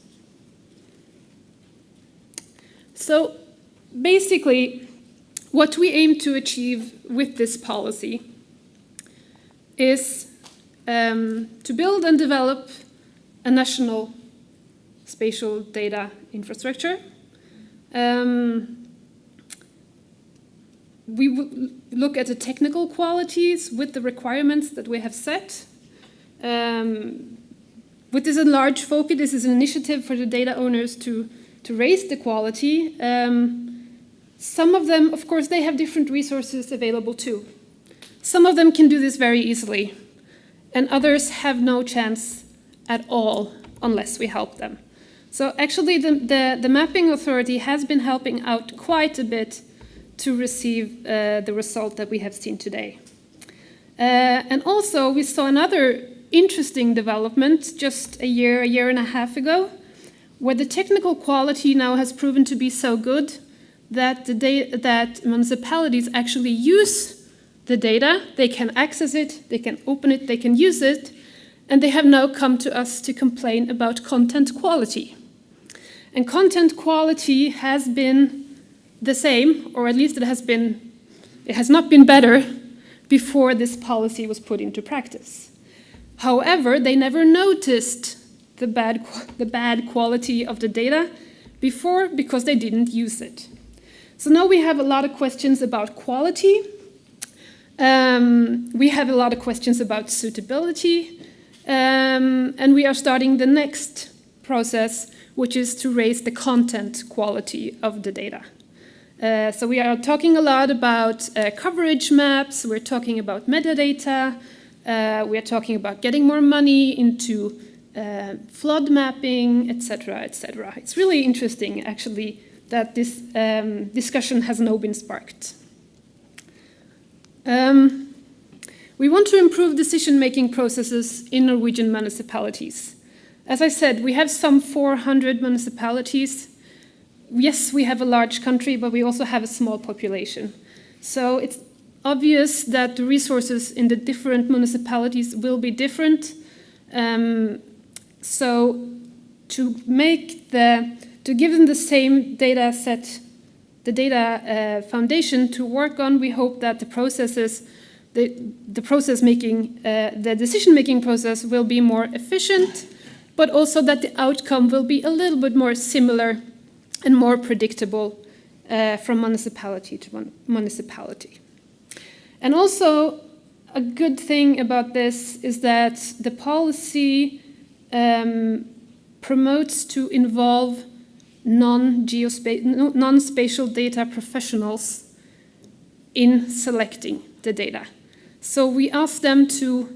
So basically, what we aim to achieve with this policy is to build and develop a national spatial data infrastructure. We will look at the technical qualities with the requirements that we have set. With this enlarged focus, this is an initiative for the data owners to raise the quality. Some of them, of course, they have different resources available too. Some of them can do this very easily, and others have no chance at all unless we help them. So actually the mapping authority has been helping out quite a bit to receive the result that we have seen today. And also we saw another interesting development just a year and a half ago, where the technical quality now has proven to be so good that that municipalities actually use the data, they can access it, they can open it, they can use it, and they have now come to us to complain about content quality. And content quality has been the same, or at least it has not been better before this policy was put into practice. However, they never noticed the bad quality of the data before because they didn't use it. So now we have a lot of questions about quality. We have a lot of questions about suitability. And we are starting the next process, which is to raise the content quality of the data. So we are talking a lot about coverage maps, we're talking about metadata, we are talking about getting more money into flood mapping, etc., etc. It's really interesting, actually, that this discussion has now been sparked. We want to improve decision-making processes in Norwegian municipalities. As I said, we have some 400 municipalities. Yes, we have a large country, but we also have a small population. So it's obvious that the resources in the different municipalities will be different. So to give them the same data set, the data foundation to work on, we hope that the processes, the decision-making process will be more efficient, but also that the outcome will be a little bit more similar and more predictable from municipality to municipality. And also, a good thing about this is that the policy promotes to involve non-spatial data professionals in selecting the data. So we ask them to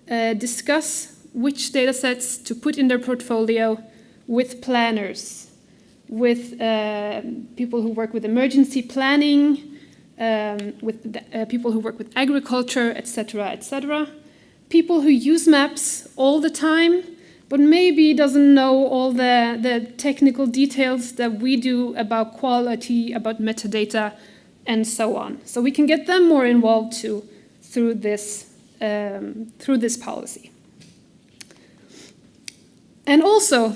discuss which data sets to put in their portfolio with planners, with people who work with emergency planning, with people who work with agriculture, etc., etc. People who use maps all the time, but maybe doesn't know all the technical details that we do about quality, about metadata, and so on. So we can get them more involved too through this policy. And also,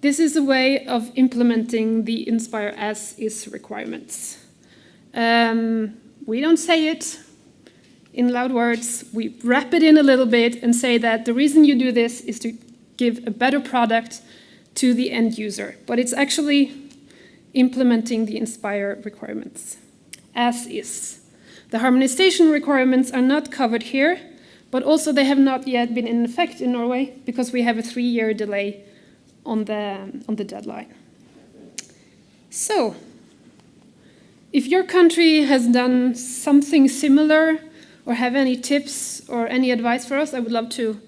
this is a way of implementing the Inspire as is requirements. We don't say it in loud words, we wrap it in a little bit and say that the reason you do this is to give a better product to the end user. But it's actually implementing the Inspire requirements as is. The harmonization requirements are not covered here, but also they have not yet been in effect in Norway because we have a 3-year delay on the deadline. So, if your country has done something similar or have any tips or any advice for us, I would love to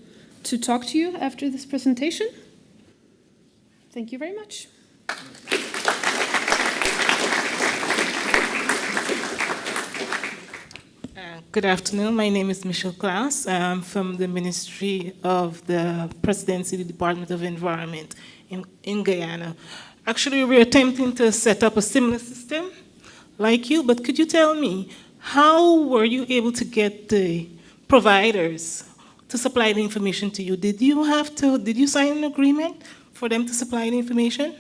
talk to you after this presentation. Thank you very much. Good afternoon. My name is Michelle Klaas. I'm from the Ministry of the Presidency, the Department of Environment in Guyana. Actually, we're attempting to set up a similar system like you, but could you tell me, how were you able to get the providers to supply the information to you? Did you sign an agreement for them to supply the information?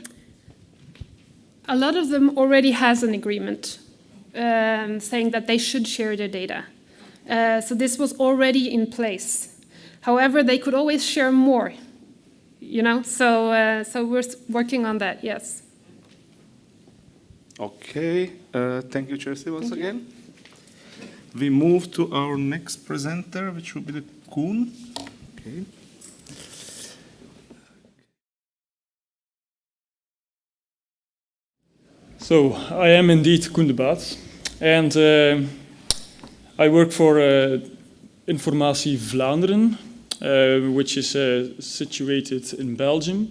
A lot of them already has an agreement saying that they should share their data. So this was already in place. However, they could always share more, so we're working on that, yes. Okay, thank you, Chelsea, once again. We move to our next presenter, which will be the Koen. Okay. So, I am indeed Koen de Baat, and I work for Informatie Vlaanderen, which is situated in Belgium.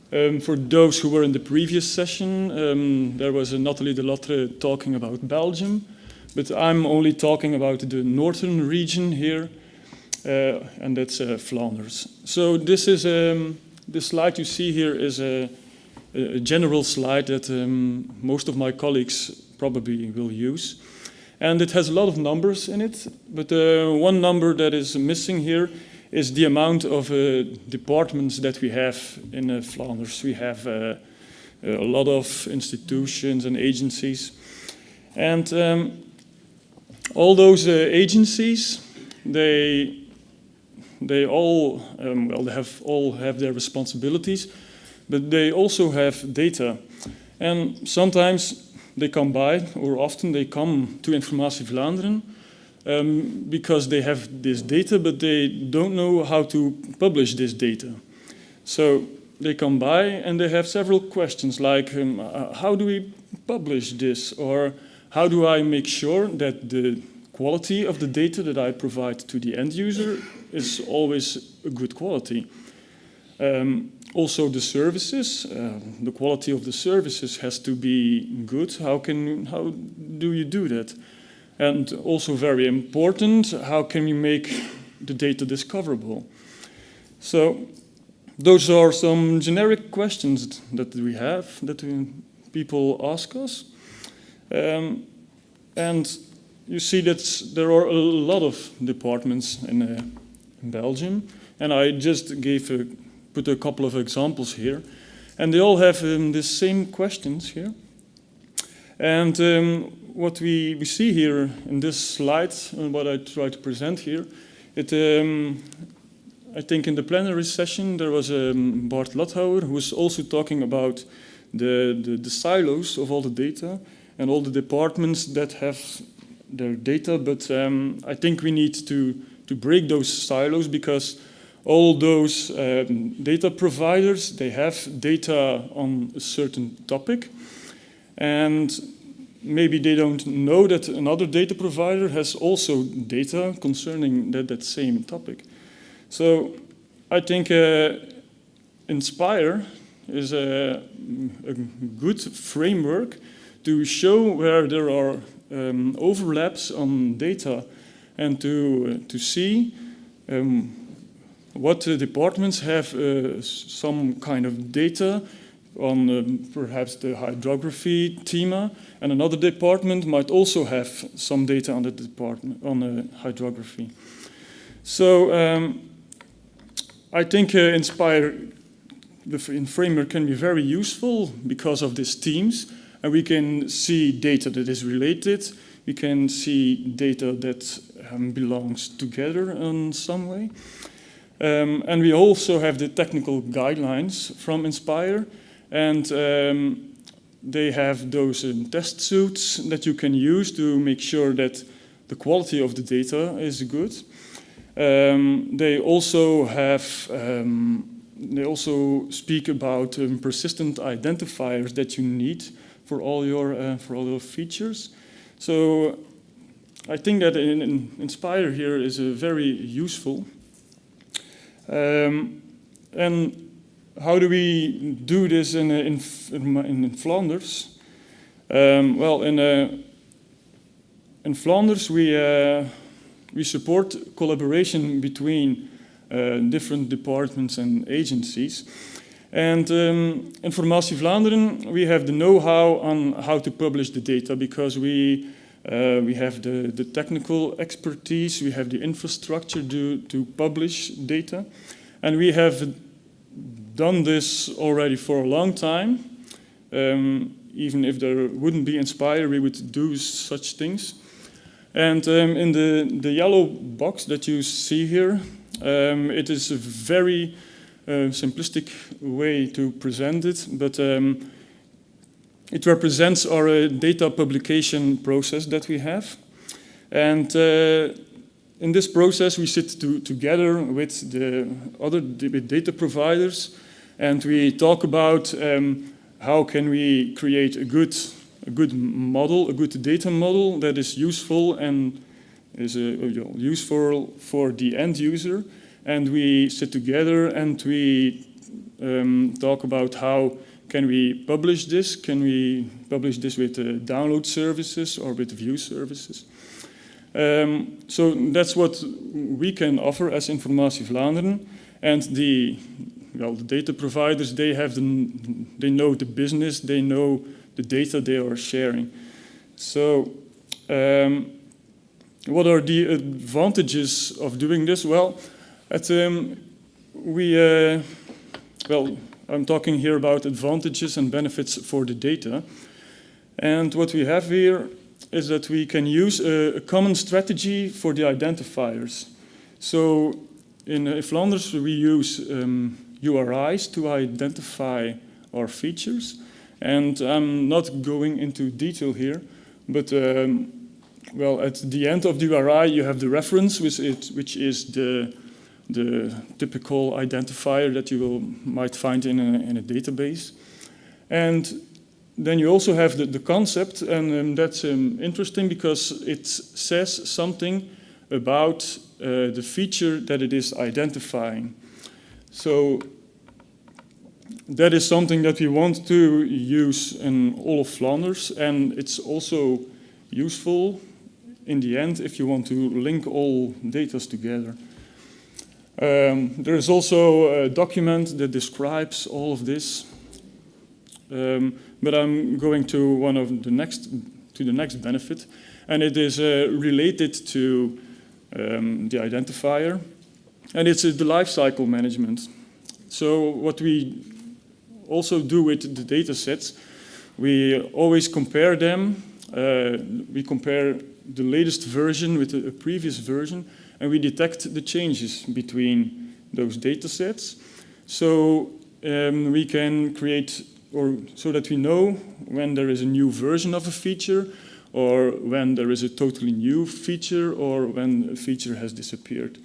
For those who were in the previous session, there was Nathalie de Latre talking about Belgium, but I'm only talking about the northern region here, and that's Flanders. So this is the slide you see here is a general slide that most of my colleagues probably will use. And it has a lot of numbers in it, but one number that is missing here is the amount of departments that we have in Flanders. We have a lot of institutions and agencies. And all those agencies, they all have their responsibilities, but they also have data. And sometimes they come by, or often they come to Informatie Vlaanderen because they have this data, but they don't know how to publish this data. So they come by and they have several questions like, how do we publish this? Or how do I make sure that the quality of the data that I provide to the end user is always a good quality? Also the services, the quality of the services has to be good. How do you do that? And also very important, how can you make the data discoverable? So those are some generic questions that we have, that people ask us. And you see that there are a lot of departments in Belgium, and I just put a couple of examples here, and they all have the same questions here. And what we see here in this slide, and what I try to present here, I think in the plenary session there was Bart Lathouwer who was also talking about the silos of all the data and all the departments that have their data, but I think we need to break those silos, because all those data providers, they have data on a certain topic, and maybe they don't know that another data provider has also data concerning that same topic. So I think Inspire is a good framework to show where there are overlaps on data, and to see what departments have some kind of data on perhaps the hydrography thema, and another department might also have some data on the department on the hydrography. So I think Inspire, the framework, can be very useful because of these themes, and we can see data that is related. We can see data that belongs together in some way. And we also have the technical guidelines from Inspire, and they have those test suits that you can use to make sure that the quality of the data is good. They also speak about persistent identifiers that you need for all your features. So I think that Inspire here is very useful. And how do we do this in Flanders? Well, in in Flanders, we support collaboration between different departments and agencies. And in Formatie Vlaanderen, we have the know-how on how to publish the data because we have the technical expertise, we have the infrastructure to publish data. And we have done this already for a long time. Even if there wouldn't be Inspire, we would do such things. And in the yellow box that you see here, it is a very simplistic way to present it, but it represents our data publication process that we have. And in this process, we sit together with the other data providers, and we talk about how can we create a good model, a good data model that is useful and is useful for the end user. And we sit together and we talk about how can we publish this? Can we publish this with download services or with view services? So that's what we can offer as Formatie Vlaanderen. And the data providers, they know the business, they know the data they are sharing. So what are the advantages of doing this? Well, I'm talking here about advantages and benefits for the data. And what we have here is that we can use a common strategy for the identifiers. So in Flanders, we use URIs to identify our features. And I'm not going into detail here, but at the end of the URI, you have the reference, which is the typical identifier that you might find in a database. And then you also have the concept, and that's interesting because it says something about the feature that it is identifying. So that is something that we want to use in all of Flanders, and it's also useful in the end if you want to link all data together. There is also a document that describes all of this, but I'm going to the next benefit, and it is related to the identifier, and it's the lifecycle management. So what we also do with the data sets, we always compare them. We compare the latest version with a previous version, and we detect the changes between those data sets. So we can create, or so that we know when there is a new version of a feature, or when there is a totally new feature, or when a feature has disappeared.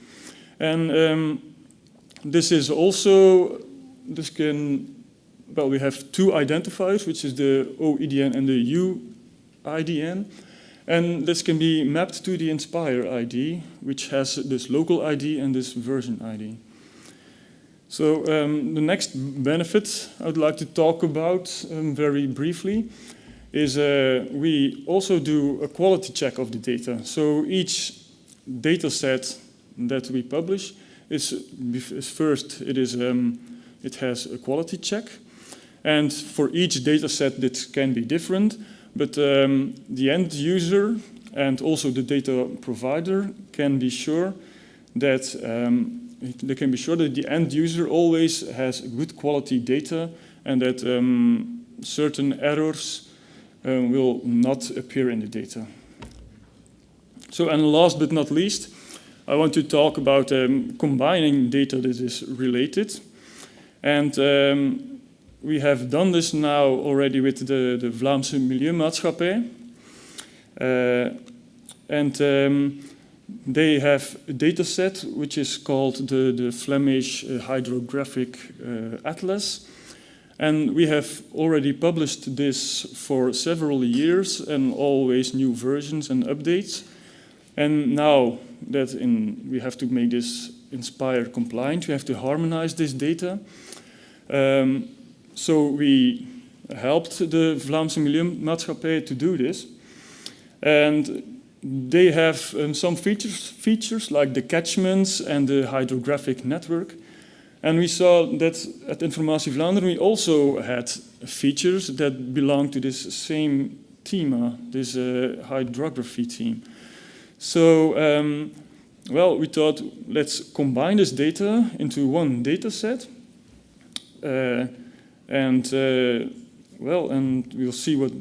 And this is also, we have two identifiers, which is the OIDN and the UIDN. And this can be mapped to the Inspire ID, which has this local ID and this version ID. So the next benefit I'd like to talk about very briefly is we also do a quality check of the data. So each data set that we publish is first, it has a quality check. And for each data set, that can be different. But the end user and also the data provider can be sure that they can be sure that the end user always has good quality data and that certain errors will not appear in the data. So, and last but not least, I want to talk about combining data that is related. And we have done this now already with the Vlaamse Milieumaatschappij. And they have a data set which is called the Flemish Hydrographic Atlas. And we have already published this for several years and always new versions and updates. And now that we have to make this Inspire compliant, we have to harmonize this data. So we helped the Vlaamse Milieumaatschappij to do this. And they have some features like the catchments and the hydrographic network. And we saw that at Informatie Vlaanderen we also had features that belong to this same theme, this hydrography theme. So, well, we thought, let's combine this data into one data set. And we'll see what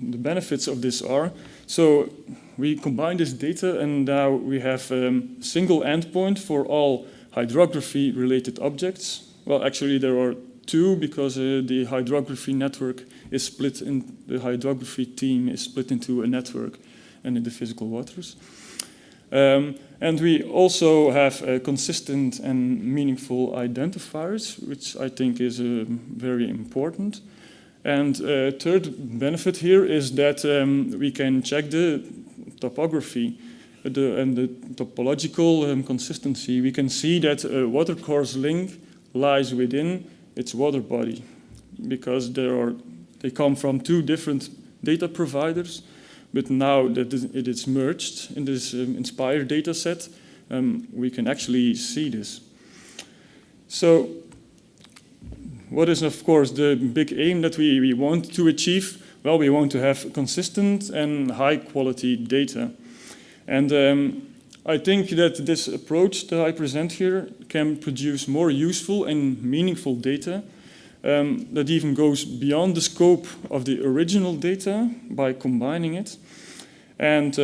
the benefits of this are. So we combine this data, and now we have a single endpoint for all hydrography-related objects. Well, actually, there are two, because the hydrography network is split in, the hydrography team is split into a network and in the physical waters. And we also have consistent and meaningful identifiers, which I think is very important. And third benefit here is that we can check the topography and the topological consistency. We can see that a watercourse link lies within its water body, because they come from two different data providers. But now that it is merged in this Inspire data set, we can actually see this. So what is, of course, the big aim that we want to achieve? Well, we want to have consistent and high-quality data. And I think that this approach that I present here can produce more useful and meaningful data that even goes beyond the scope of the original data by combining it. And,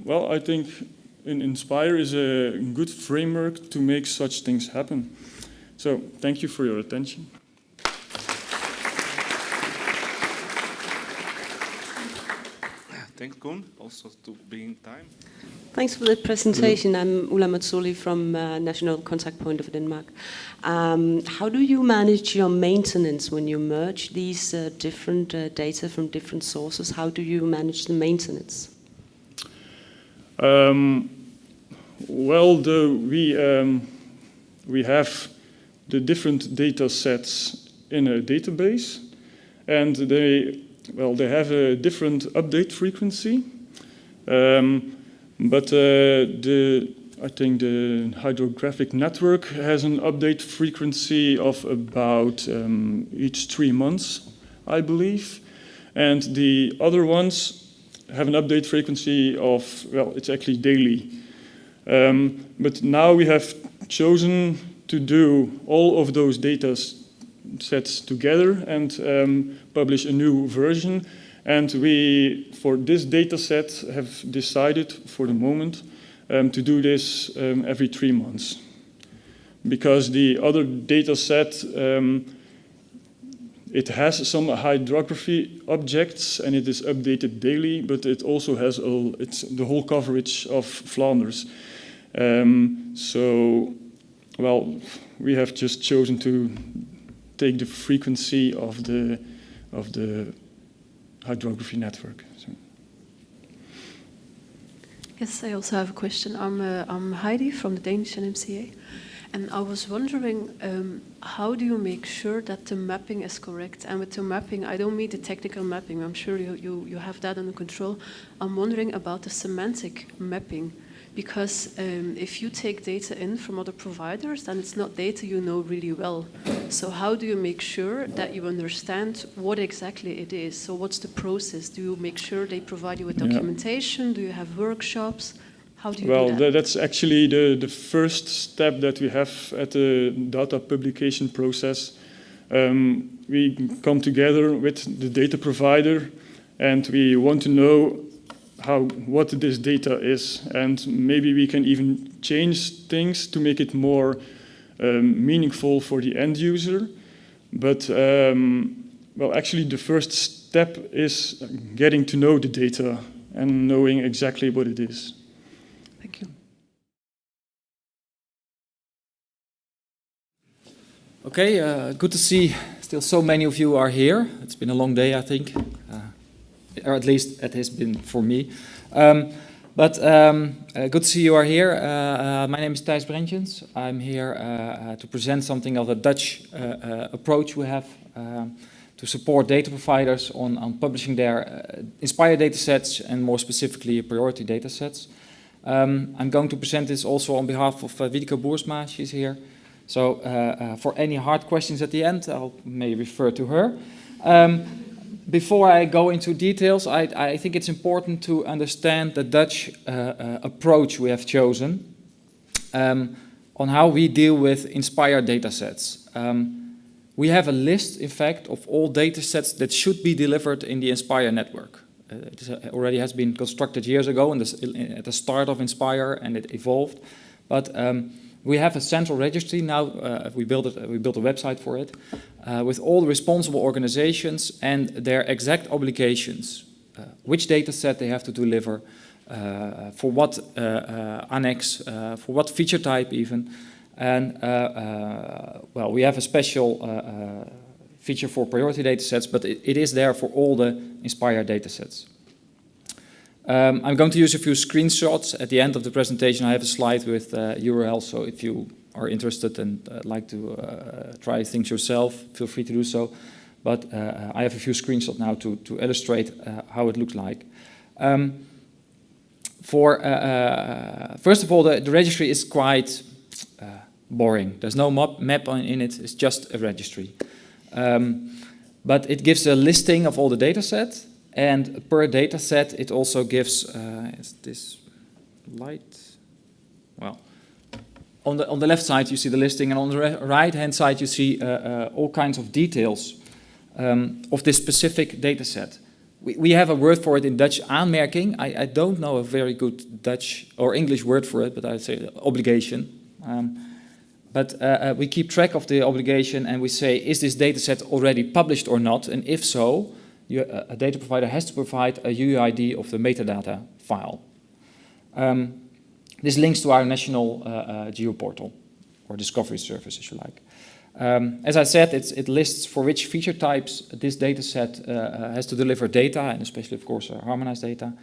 well, I think Inspire is a good framework to make such things happen. So, thank you for your attention. Thanks, Koen, also to being time. Thanks for the presentation. I'm Ulla Matsoli from National Contact Point of Denmark. How do you manage your maintenance when you merge these different data from different sources? How do you manage the maintenance? Well, we have the different data sets in a database, and they have a different update frequency. But I think the hydrographic network has an update frequency of about each 3 months, I believe. And the other ones have an update frequency of, well, it's actually daily. But now we have chosen to do all of those data sets together and publish a new version. And we, for this data set, have decided for the moment to do this every 3 months. Because the other data set, it has some hydrography objects and it is updated daily, but it also has the whole coverage of Flanders. So, well, we have just chosen to take the frequency of the hydrography network. So. Yes, I also have a question. I'm Heidi from the Danish NMCA, and I was wondering, how do you make sure that the mapping is correct? And with the mapping, I don't mean the technical mapping. I'm sure you have that under control. I'm wondering about the semantic mapping, because if you take data in from other providers, then it's not data you know really well. So how do you make sure that you understand what exactly it is? So what's the process? Do you make sure they provide you with documentation? Yeah. Do you have workshops? How do you do that? Well, that's actually the first step that we have at the data publication process. We come together with the data provider and we want to know what this data is, and maybe we can even change things to make it more meaningful for the end user. But well, actually the first step is getting to know the data and knowing exactly what it is. Thank you. Okay, good to see still so many of you are here. It's been a long day, I think. Or at least it has been for me. But good to see you are here. My name is Thijs Brentjens. I'm here to present something of a Dutch approach we have to support data providers on publishing their Inspire datasets and more specifically priority datasets. I'm going to present this also on behalf of Wieke Boersma, she's here. So for any hard questions at the end, I may refer to her. Before I go into details, I think it's important to understand the Dutch approach we have chosen on how we deal with Inspire datasets. We have a list, in fact, of all datasets that should be delivered in the Inspire network. It already has been constructed years ago at the start of Inspire, and it evolved. But we have a central registry now. We built a website for it with all the responsible organizations and their exact obligations, which data set they have to deliver, for what annex, for what feature type even. And well, we have a special feature for priority datasets, but it is there for all the Inspire datasets. I'm going to use a few screenshots. At the end of the presentation, I have a slide with URLs, so if you are interested and like to try things yourself, feel free to do so. But I have a few screenshots now to illustrate how it looks like. First of all, the registry is quite boring. There's no map in it, it's just a registry. But it gives a listing of all the data sets, and per data set it also gives, is this light? Well, on the left side you see the listing, and on the right hand side you see all kinds of details of this specific data set. We have a word for it in Dutch, aanmerking. I don't know a very good Dutch or English word for it, but I'd say obligation. But we keep track of the obligation and we say, is this dataset already published or not? And if so, a data provider has to provide a UUID of the metadata file. This links to our national geoportal, or discovery service, if you like. As I said, it lists for which feature types this dataset has to deliver data, and especially, of course, harmonized data.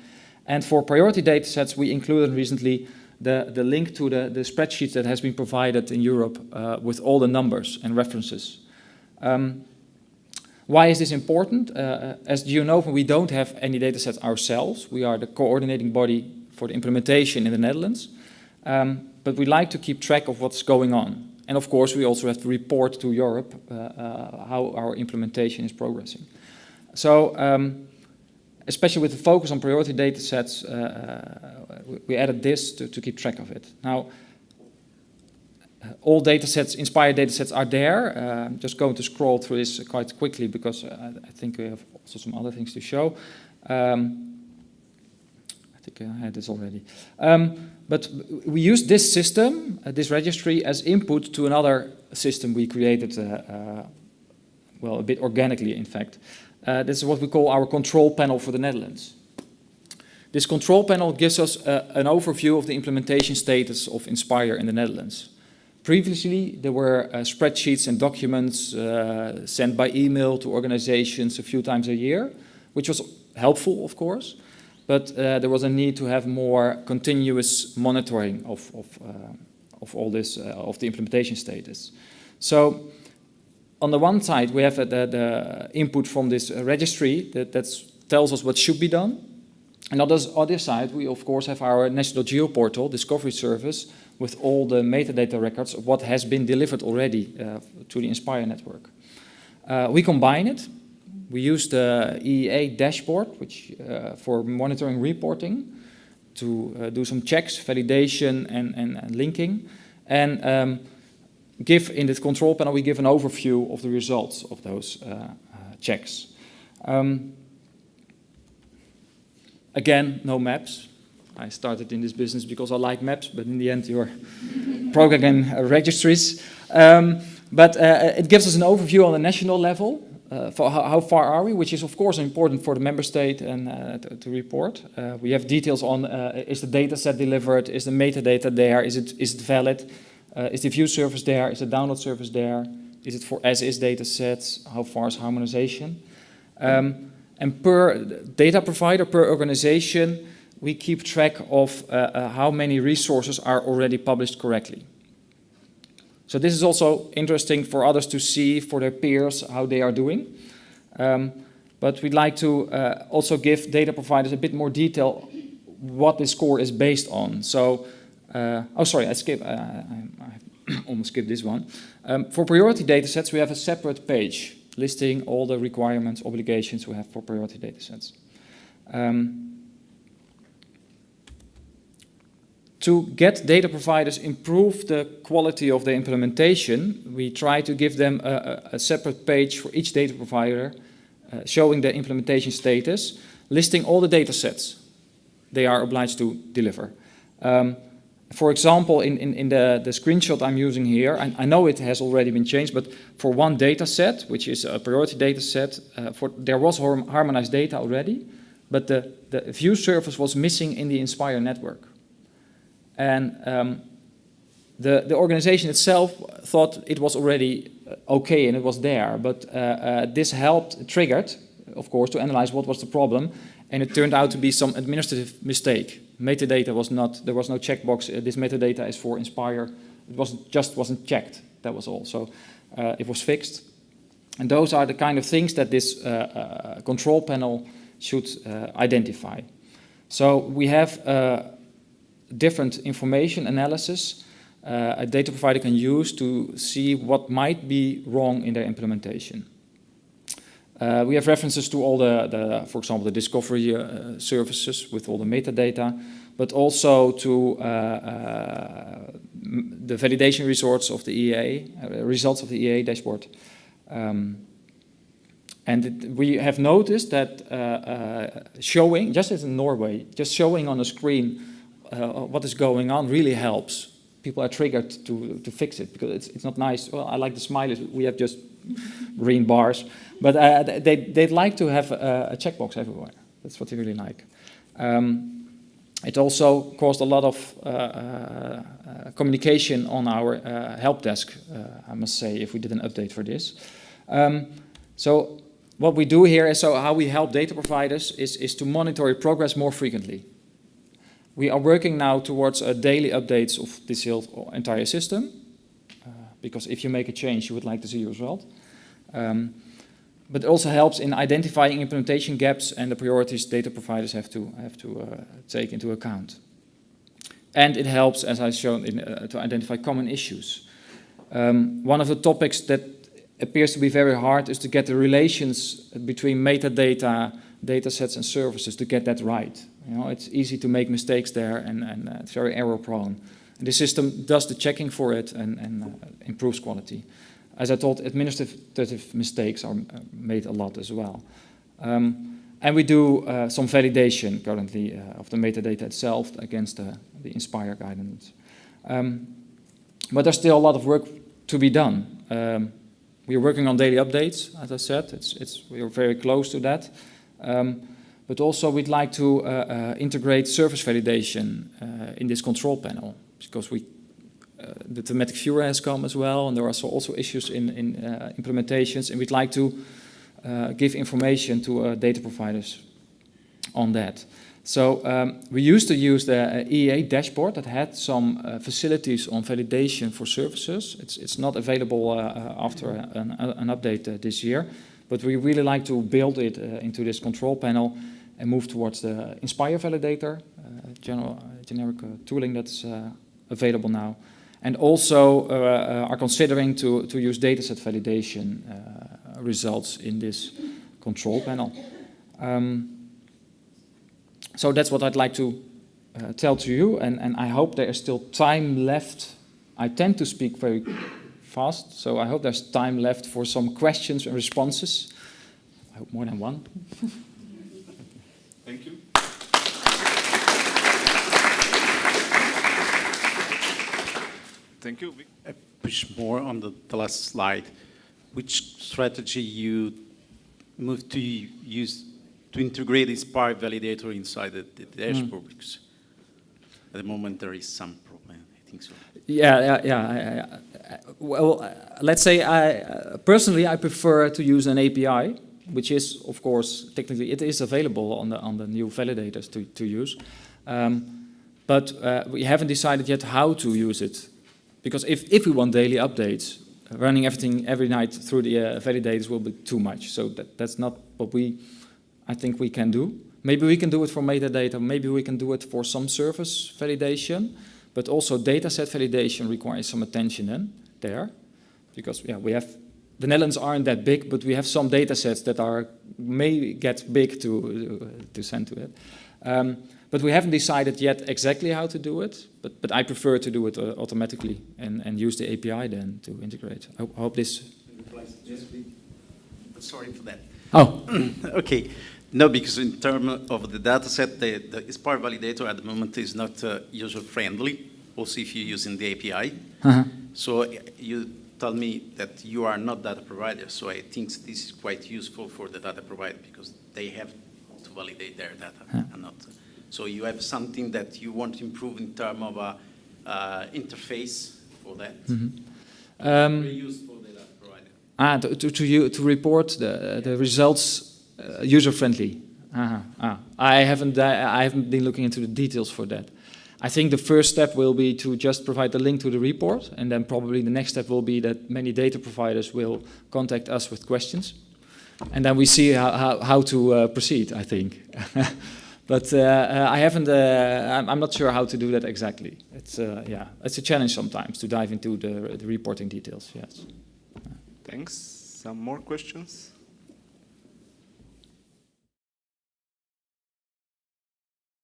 And for priority datasets, we included recently the link to the spreadsheet that has been provided in Europe with all the numbers and references. Why is this important? As you know, we don't have any datasets ourselves. We are the coordinating body for the implementation in the Netherlands. But we like to keep track of what's going on. And of course, we also have to report to Europe how our implementation is progressing. So, especially with the focus on priority datasets, we added this to keep track of it. Now, all datasets, Inspire datasets, are there. I'm just going to scroll through this quite quickly because I think we have also some other things to show. I think I had this already. But we use this system, this registry, as input to another system we created, well, a bit organically, in fact. This is what we call our control panel for the Netherlands. This control panel gives us an overview of the implementation status of Inspire in the Netherlands. Previously, there were spreadsheets and documents sent by email to organizations a few times a year, which was helpful, of course, but there was a need to have more continuous monitoring of all this, of the implementation status. So, on the one side, we have the input from this registry that tells us what should be done. And on the other side, we of course have our national geoportal, discovery service, with all the metadata records of what has been delivered already to the Inspire network. We combine it. We use the EEA dashboard, which for monitoring reporting, to do some checks, validation, and linking. And give in this control panel, we give an overview of the results of those checks. Again, no maps. I started in this business because I like maps, but in the end you're programming registries. But it gives us an overview on the national level for how far are we, which is of course important for the member state and to report. We have details on is the data set delivered, is the metadata there, is it valid? Is the view service there? Is the download service there? Is it for as-is data sets? How far is harmonization? And per data provider, per organization, we keep track of how many resources are already published correctly. So this is also interesting for others to see, for their peers, how they are doing. But we'd like to also give data providers a bit more detail what this score is based on. So, oh, sorry, I almost skipped this one. For priority datasets, we have a separate page listing all the requirements, obligations we have for priority datasets. To get data providers improve the quality of the implementation, we try to give them a separate page for each data provider showing the implementation status, listing all the data sets they are obliged to deliver. For example, in the screenshot I'm using here, I know it has already been changed, but for one data set, which is a priority data set, there was harmonized data already, but the view service was missing in the Inspire network. And the organization itself thought it was already okay and it was there, but this triggered, of course, to analyze what was the problem, and it turned out to be some administrative mistake. Metadata was not, there was no checkbox, this metadata is for Inspire, it wasn't checked, that was all. So it was fixed. And those are the kind of things that this control panel should identify. So we have different information analysis a data provider can use to see what might be wrong in their implementation. We have references to all for example, the discovery services with all the metadata, but also to the validation results of the EA, dashboard. We have noticed that showing, just as in Norway, just showing on a screen what is going on really helps. People are triggered to fix it because it's not nice. Well, I like the smileys. We have just green bars, but they'd like to have a checkbox everywhere. That's what they really like. It also caused a lot of communication on our help desk, I must say, if we did an update for this. So what we do here is, so how we help data providers is to monitor progress more frequently. We are working now towards daily updates of this entire system, because if you make a change, you would like to see a result. But it also helps in identifying implementation gaps and the priorities data providers have to take into account. And it helps, as I've shown, to identify common issues. One of the topics that appears to be very hard is to get the relations between metadata, datasets, and services to get that right. You know, it's easy to make mistakes there, and it's very error-prone. And the system does the checking for it and improves quality. As I told, administrative mistakes are made a lot as well. And we do some validation currently of the metadata itself against the Inspire guidance. But there's still a lot of work to be done. We are working on daily updates, as I said. We are very close to that. But also we'd like to integrate service validation in this control panel, because the thematic viewer has come as well, and there are also issues in implementations, and we'd like to give information to data providers on that. So we used to use the EA dashboard that had some facilities on validation for services. It's not available after an update this year, but we really like to build it into this control panel and move towards the Inspire validator, generic tooling that's available now. And also are considering to use dataset validation results in this control panel. So that's what I'd like to tell to you, and I hope there is still time left. I tend to speak very fast, so I hope there's time left for some questions and responses. I hope more than one. Thank you. Thank you. I push more on the last slide. Which strategy you moved to use to integrate Inspire validator inside the dashboard? Because at the moment there is some problem, I think so. Yeah. Well, let's say personally I prefer to use an API, which is, of course, technically it is available on the new validators to use, but we haven't decided yet how to use it, because if we want daily updates, running everything every night through the validators will be too much. So that's not what I think we can do. Maybe we can do it for metadata, maybe we can do it for some service validation, but also dataset validation requires some attention then there, because we have, the Netherlands aren't that big, but we have some datasets that may get big to send to it. But we haven't decided yet exactly how to do it, but I prefer to do it automatically and use the API then to integrate. I hope this... Sorry for that. Oh. Okay. No, because in terms of the dataset, the Spark validator at the moment is not user-friendly, also if you're using the API. So you tell me that you are not data provider, so I think this is quite useful for the data provider because they have to validate their data and not... So you have something that you want to improve in terms of interface for that. Very useful for the data provider. To report the results user-friendly. I haven't been looking into the details for that. I think the first step will be to just provide the link to the report, and then probably the next step will be that many data providers will contact us with questions, and then we see how to proceed, I think. But I haven't. I'm not sure how to do that exactly. It's a challenge sometimes to dive into the reporting details. Yes. Thanks. Some more questions?